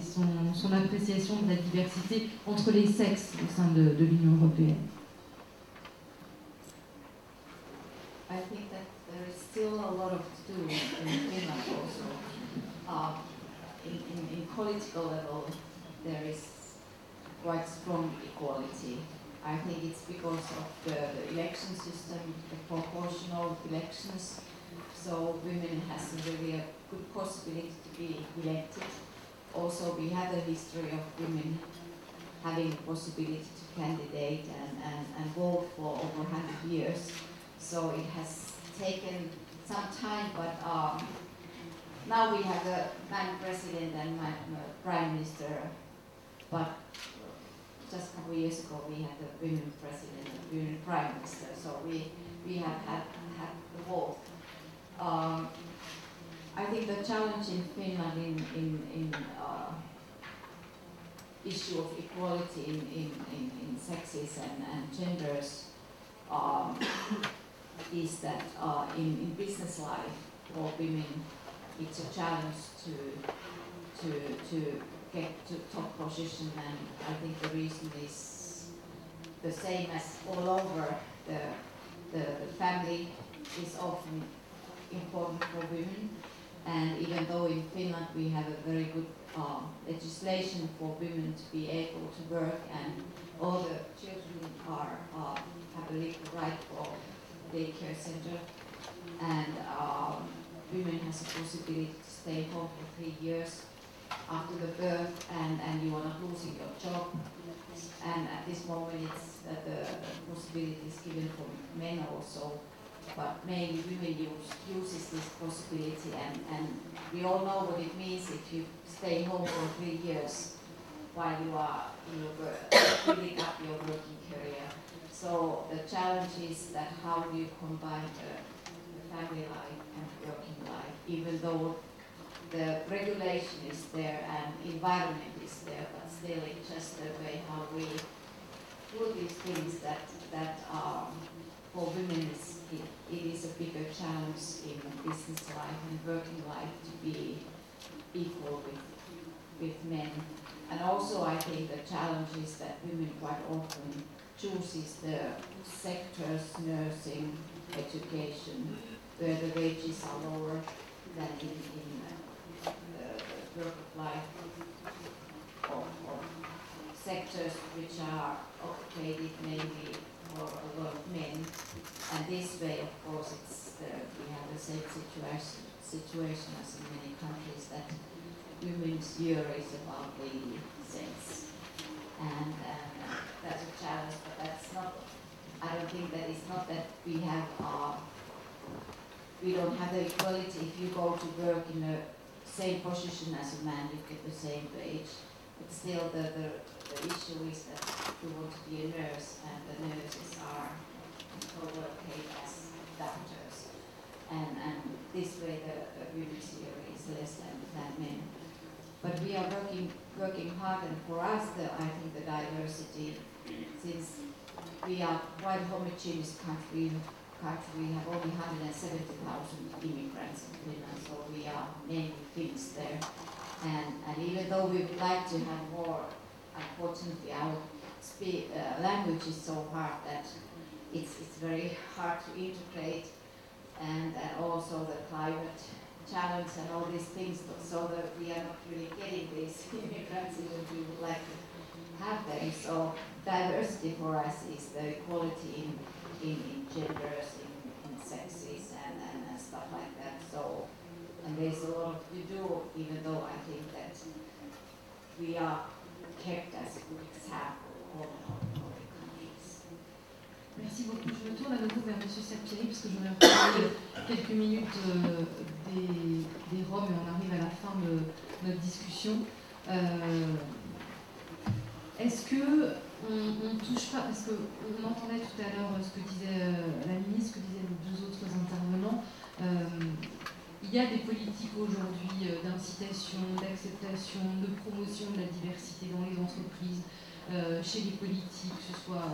Speaker 2: son appréciation de la diversité entre les sexes au sein de l'Union européenne?
Speaker 4: I think that there is still a lot of to do in Finland also. In political level, there is quite strong equality. I think it's because of the election system, the proportional elections. So women has really a good possibility to be elected. Also, we have a history of women having the possibility to candidate and vote for over 100 years. So it has taken some time, but now we have a man president and prime minister, but just a couple of years ago we had a women president and women prime minister, so we have had the both. I think the challenge in Finland in issue of equality in sexes and genders is that in business life for women it's a challenge to get to top position, and I think the reason is the same as all over. The family is often important for women, and even though in Finland we have a very good legislation for women to be able to work, and all the children have a legal right for daycare center, and women has a possibility to stay home for 3 years after the birth, and you are not losing your job. And at this moment it's the possibility is given for men also, but mainly women uses this possibility, and we all know what it means if you stay home for 3 years while you are building up your working career. So the challenge is that how do you combine the family life and working life, even though the regulation is there and environment is there, but still it's just the way how we do these things that for women it is a bigger challenge in business life and working life to be equal with men. And also I think the challenge is that women quite often chooses the sectors, nursing, education, where the wages are lower than in the work of life, or sectors which are occupied mainly for a lot of men. And this way, of course, we have the same situation as in many countries, that women's year is about 80 cents. And that's a challenge, but that's not, I don't think that it's not that we have, we don't have the equality. If you go to work in the same position as a man, you get the same wage. But still the issue is that you want to be a nurse, and the nurses are overpaid as doctors. And this way the women's year is less than men. But we are working hard, and for us, I think the diversity, since we are quite a homogeneous country, we have only 170,000 immigrants in Finland, so we are mainly Finns there. And even though we would like to have more, unfortunately our language is so hard that it's very hard to integrate, and also the climate challenge and all these things, so that we are not really getting these immigrants even if we would like to have them. So diversity for us is the equality in genders, in sexes and stuff like that. So, and there's a lot to do, even though I think that we are kept as a good example all in all the countries.
Speaker 2: Merci beaucoup. Je me tourne à nouveau vers M. Serpieri, parce que je voulais parler quelques minutes des Roms, et on arrive à la fin de notre discussion. Est-ce que on touche pas, parce qu'on entendait tout tout à l'heure ce que disait la ministre, ce que disaient les deux autres intervenants. Il y a des politiques aujourd'hui d'incitation, d'acceptation, de promotion de la diversité dans les entreprises, chez les politiques, que ce soit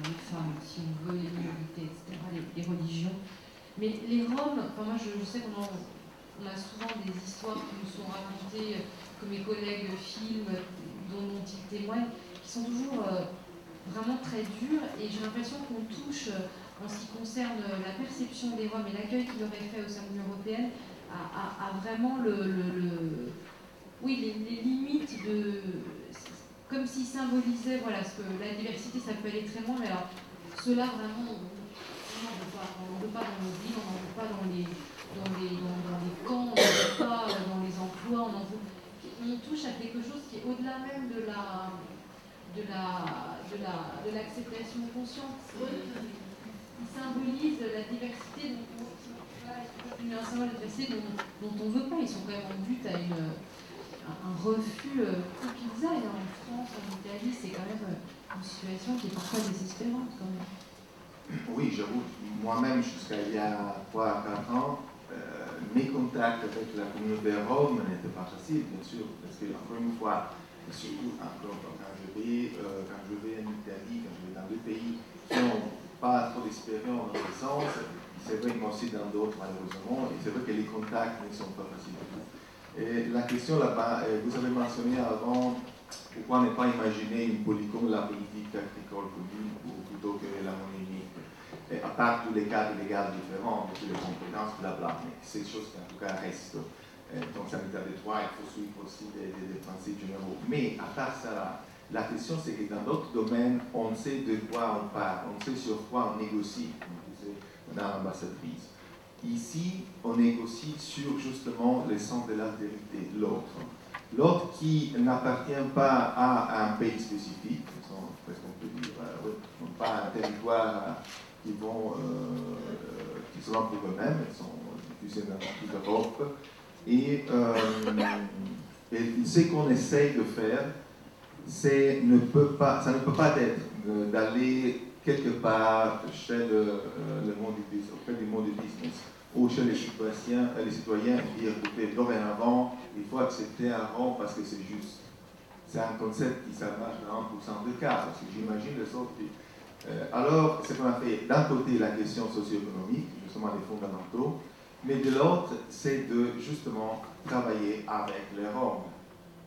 Speaker 2: les femmes, si on veut, les minorités, etc., les religions. Mais les Roms, enfin moi je sais qu'on a souvent des histoires qui nous sont racontées, que mes collègues filment, dont ils témoignent, qui sont toujours vraiment très dures, et j'ai l'impression qu'on touche, en ce qui concerne la perception des Roms et l'accueil qu'il leur est fait au sein de l'Union européenne, à vraiment les limites de... Comme s'ils symbolisaient, voilà, ce que la diversité, ça peut aller très loin, mais alors, cela vraiment, on n'en veut pas dans nos villes, on n'en veut pas dans les camps, on n'en veut pas dans les emplois, on touche à quelque chose qui est au-delà même de l'acceptation consciente. Il symbolise la diversité un symbole de diversité dont on ne veut pas. Ils sont quand même en but à un refus où qu'ils aillent. En France, en Italie, c'est quand même une situation qui est parfois désespérante quand même.
Speaker 7: Oui, j'avoue, moi-même, jusqu'à il y a 3 à 4 ans, mes contacts avec la communauté rome n'étaient pas faciles, bien sûr, parce que encore une fois, surtout quand je vais en Italie, quand je vais dans des pays qui n'ont pas trop d'expérience dans ce sens, c'est vrai que moi aussi dans d'autres malheureusement, et c'est vrai que les contacts ne sont pas faciles du tout. Et la question là-bas, vous avez mentionné avant, pourquoi ne pas imaginer une politique comme la politique agricole commune plutôt que la monnaie unique, et à part tous les cas légaux différents, toutes les compétences, blablabla, mais c'est des choses qui en tout cas restent. Donc sanitaire des droits, il faut suivre aussi des principes généraux. Mais à part ça, la question c'est que dans d'autres domaines, on sait de quoi on parle, on sait sur quoi on négocie, comme disait Madame l'ambassadrice. Ici, on négocie sur justement le sens de l'altérité, l'autre. L'autre qui n'appartient pas à un pays spécifique, presque on peut dire, pas un territoire qui seront pour eux-mêmes, ils sont diffusés dans toute l'Europe. Et ce qu'on essaye de faire, ça ne peut pas être d'aller quelque part chez le monde du business, auprès du monde du business, ou chez les citoyens dire, écoutez, dorénavant, il faut accepter un rond parce que c'est juste. C'est un concept qui marche dans 1% des cas, parce que j'imagine les autres. Alors, ce qu'on a fait, d'un côté, la question socio-économique, justement les fondamentaux, mais de l'autre, c'est de justement travailler avec les Roms,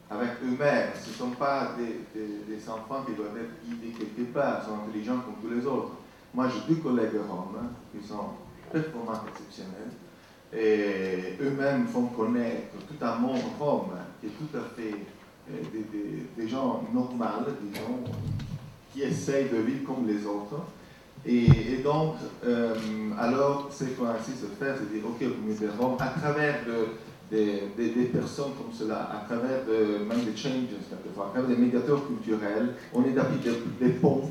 Speaker 7: avec eux-mêmes. Ce ne sont pas des enfants qui doivent être guidés quelque part, ils sont intelligents comme tous les autres. Moi, j'ai 2 collègues Roms qui sont performants exceptionnels, et eux-mêmes font connaître tout un monde Rom qui est tout à fait des gens normaux, disons, qui essayent de vivre comme les autres. Et donc, alors, ce qu'on insiste de faire, c'est de dire, ok, communauté Rome, à travers des personnes comme cela, à travers même des changes, quelquefois, à travers des médiateurs culturels, on est d'établir des ponts.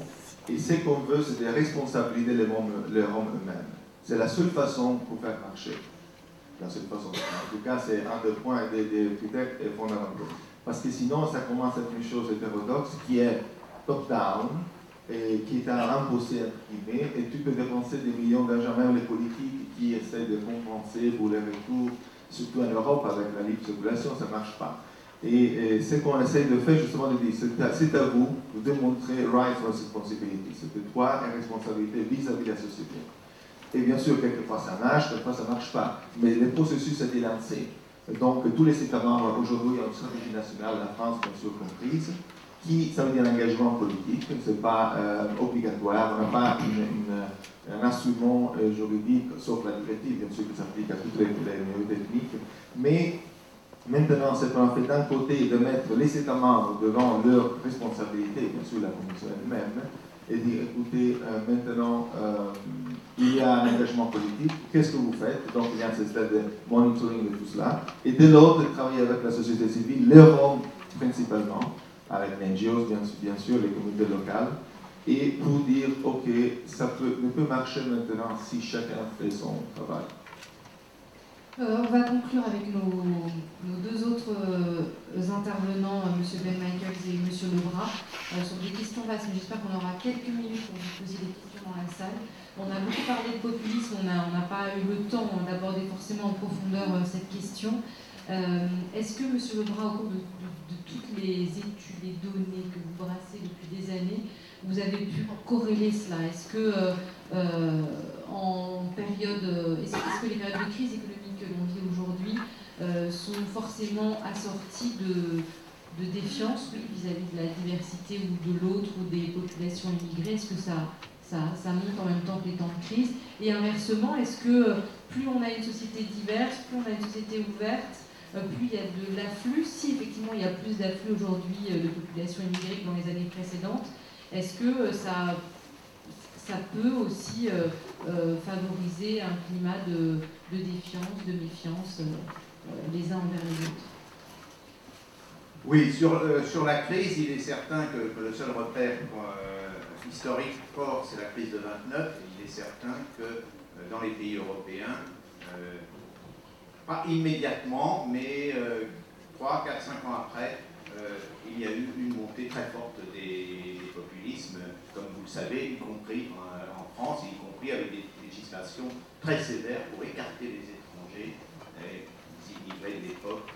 Speaker 7: Et ce qu'on veut, c'est de responsabiliser les Roms eux-mêmes. C'est la seule façon pour faire marcher. La seule façon. En tout cas, c'est un des points, des critères fondamentaux. Parce que sinon, ça commence à être une chose hétérodoxe qui est top-down, et qui est imposé entre guillemets, et tu peux dépenser des millions d'argent, même les politiques qui essaient de compenser pour les retours, surtout en Europe avec la libre circulation, ça ne marche pas. Et ce qu'on essaie de faire, justement, de dire, c'est à vous de démontrer rights and responsibility, c'est de droit et responsabilité vis-à-vis de la société. Et bien sûr, quelquefois ça marche, quelquefois ça ne marche pas, mais le processus a été lancé. Donc tous les États membres aujourd'hui ont une stratégie nationale, la France bien sûr comprise, qui, ça veut dire un engagement politique, ce n'est pas obligatoire, on n'a pas un instrument juridique, sauf la directive, bien sûr, qui s'applique à toutes les minorités ethniques, mais maintenant, ce qu'on a fait d'un côté, de mettre les États membres devant leurs responsabilités, bien sûr la Commission elle-même, et dire, écoutez, maintenant, il y a un engagement politique, qu'est-ce que vous faites? Donc il y a un système de monitoring de tout cela, et de l'autre, de travailler avec la société civile, les Roms principalement, avec les NGOs, bien sûr, les communautés locales, et pour dire, ok, ça ne peut marcher maintenant si chacun fait son travail.
Speaker 2: On va conclure avec nos 2 autres intervenants, M. Ben Michaels et M. Lebras, sur des questions vastes. Mais j'espère qu'on aura quelques minutes pour vous poser des questions dans la salle. On a beaucoup parlé de populisme, on n'a pas eu le temps d'aborder forcément en profondeur cette question. Est-ce que, M. Lebras, au cours de toutes les études, les données que vous brassez depuis des années, vous avez pu corréler cela? Est-ce que, est-ce que les périodes de crise économique que l'on vit aujourd'hui sont forcément assorties de défiance, oui, vis-à-vis de la diversité ou de l'autre ou des populations immigrées? Est-ce que ça monte en même temps que les temps de crise? Et inversement, est-ce que plus on a une société diverse, plus on a une société ouverte, plus il y a de l'afflux? Si effectivement il y a plus d'afflux aujourd'hui de populations immigrées que dans les années précédentes, est-ce que ça peut aussi favoriser un climat de défiance, de méfiance les uns envers les autres?
Speaker 5: Oui, sur la crise, il est certain que le seul repère historique fort, c'est la crise de 29. Il est certain que dans les pays européens, pas immédiatement, mais 3, 4, 5 ans après, il y a eu une montée très forte des populismes, comme vous le savez, y compris en France, y compris avec des législations très sévères pour écarter les étrangers, les immigrés de l'époque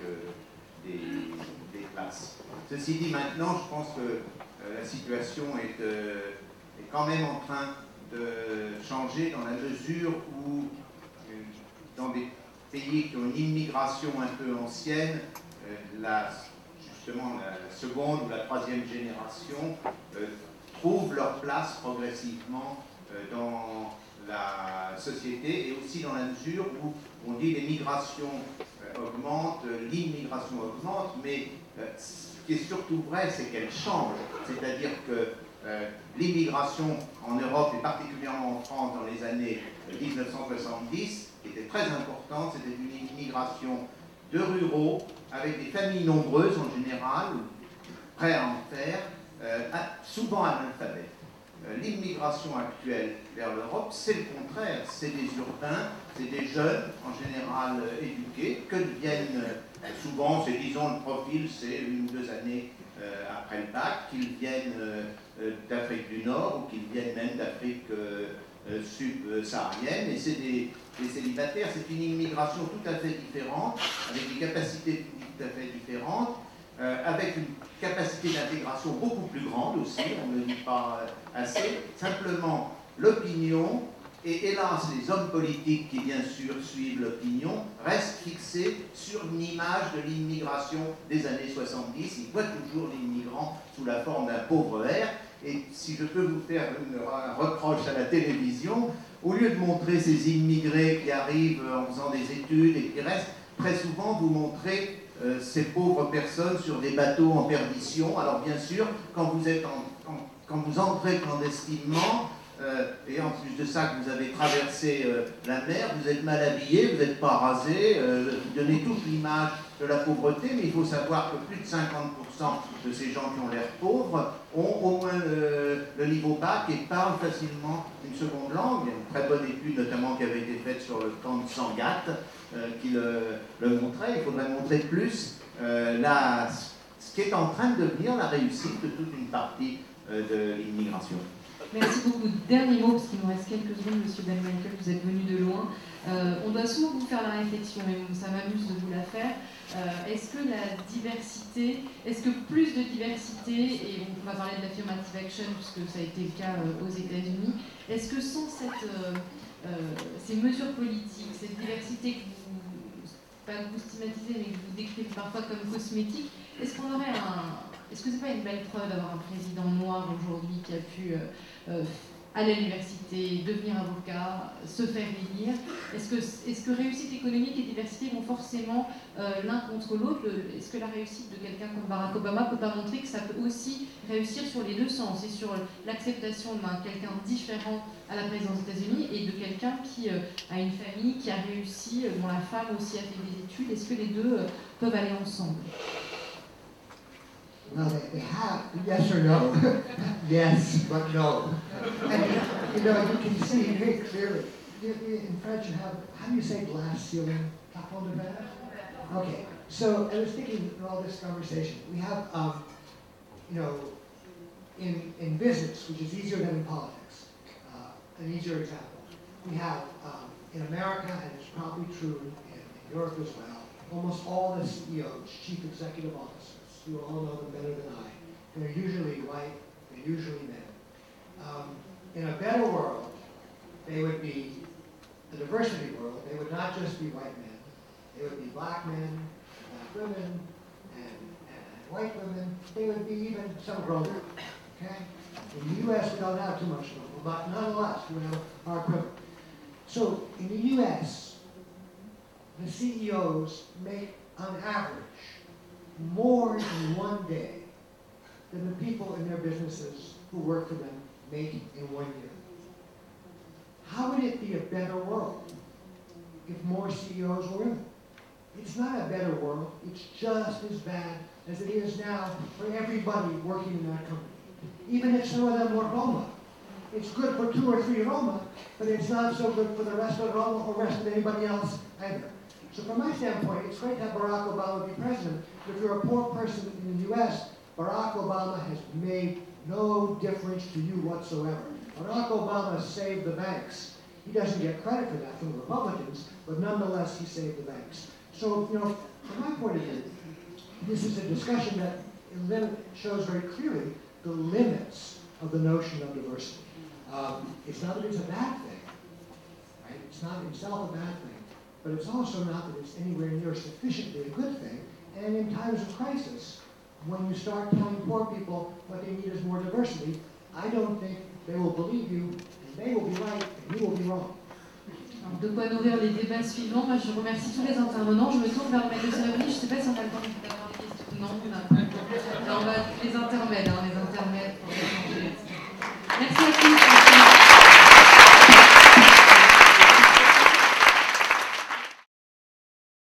Speaker 5: des classes. Ceci dit, maintenant, je pense que la situation est quand même en train de changer dans la mesure où, dans des pays qui ont une immigration un peu ancienne, justement la seconde ou la troisième génération trouvent leur place progressivement dans la société, et aussi dans la mesure où on dit l'immigration augmente, l'immigration augmente, mais ce qui est surtout vrai, c'est qu'elle change. C'est-à-dire que l'immigration en Europe, et particulièrement en France dans les années 1970, était très importante. C'était une immigration de ruraux, avec des familles nombreuses en général, prêts à en faire, souvent analphabètes. L'immigration actuelle vers l'Europe, c'est le contraire. C'est des urbains, c'est des jeunes, en général éduqués, que deviennent souvent, c'est, disons, le profil, c'est 1 ou 2 années après le bac, qu'ils viennent d'Afrique du Nord, ou qu'ils viennent même d'Afrique subsaharienne, et c'est des célibataires. C'est une immigration tout à fait différente, avec des capacités tout à fait différentes, avec une capacité d'intégration beaucoup plus grande aussi, on ne le dit pas assez. Simplement, l'opinion, et hélas les hommes politiques qui bien sûr suivent l'opinion, restent fixés sur une image de l'immigration des années 70. Ils voient toujours l'immigrant sous la forme d'un pauvre R. Et si je peux vous faire un reproche à la télévision, au lieu de montrer ces immigrés qui arrivent en faisant des études et qui restent, très souvent vous montrez ces pauvres personnes sur des bateaux en perdition. Alors bien sûr, quand vous entrez clandestinement, et en plus de ça que vous avez traversé la mer, vous êtes mal habillé, vous n'êtes pas rasé, vous donnez toute l'image de la pauvreté, mais il faut savoir que plus de 50% de ces gens qui ont l'air pauvres ont au moins le niveau bac et parlent facilement une seconde langue. Il y a une très bonne étude notamment qui avait été faite sur le camp de Sangatte qui le montrait. Il faudrait montrer plus ce qui est en train de devenir la réussite de toute une partie de l'immigration.
Speaker 2: Merci beaucoup. Dernier mot, parce qu'il nous reste quelques secondes, Monsieur Ben Michael, vous êtes venu de loin. On doit souvent vous faire la réflexion, mais ça m'amuse de vous la faire. Est-ce que la diversité, est-ce que plus de diversité, et on va parler de l'affirmative action, puisque ça a été le cas aux États-Unis, est-ce que sans ces mesures politiques, cette diversité que pas que vous stigmatisez, mais que vous décrivez parfois comme cosmétique, est-ce qu'on aurait est-ce que c'est pas une belle preuve d'avoir un président noir aujourd'hui qui a pu aller à l'université, devenir avocat, se faire élire? Est-ce que réussite économique et diversité vont forcément l'un contre l'autre? Est-ce que la réussite de quelqu'un comme Barack Obama peut pas montrer que ça peut aussi réussir sur les deux sens, et sur l'acceptation d'un quelqu'un différent à la présidence des États-Unis et de quelqu'un qui a une famille, qui a réussi, dont la femme aussi a fait des études? Est-ce que les deux peuvent aller ensemble?
Speaker 6: Well, they have, yes or no? Yes, but no. And, you can see very clearly. In French, you have, how do you say glass ceiling? Plafond de verre? Okay, So I was thinking in all this conversation, we have, in business, which is easier than in politics, an easier example. We have, in America, and it's probably true in Europe as well, almost all the CEOs, chief executive officers, you all know them better than I, they're usually white, they're usually men. In a better world, they would be a diversity world. They would not just be white men. They would be black men, black women, and white women. They would be even some grown up. Okay? In the U.S., we don't have too much of them, but nonetheless, we have our equivalent. So in the U.S., the CEOs make, on average, more in one day than the people in their businesses who work for them make in 1 year. How would it be a better world if more CEOs were women? It's not a better world. It's just as bad as it is now for everybody working in that company. Even if some of them were Roma. It's good for 2 or 3 Roma, but it's not so good for the rest of Roma or rest of anybody else either. So from my standpoint, it's great to have Barack Obama be president, but if you're a poor person in the U.S., Barack Obama has made no difference to you whatsoever. Barack Obama saved the banks. He doesn't get credit for that from the Republicans, but nonetheless, he saved the banks. So, from my point of view, this is a discussion that shows very clearly the limits of the notion of diversity. It's not that it's a bad thing, right? It's not itself a bad thing, but it's also not that it's anywhere near sufficiently a good thing. And in times of crisis, when you start telling poor people what they need is more diversity, I don't think they will believe you, and they will be right, and you will be wrong.
Speaker 2: Alors, de quoi nourrir les débats suivants. Moi, je remercie tous les intervenants. Je me tourne vers le maître de cérémonie. Je ne sais pas si on a le temps d'avoir des questions. Non, on a les intermèdes.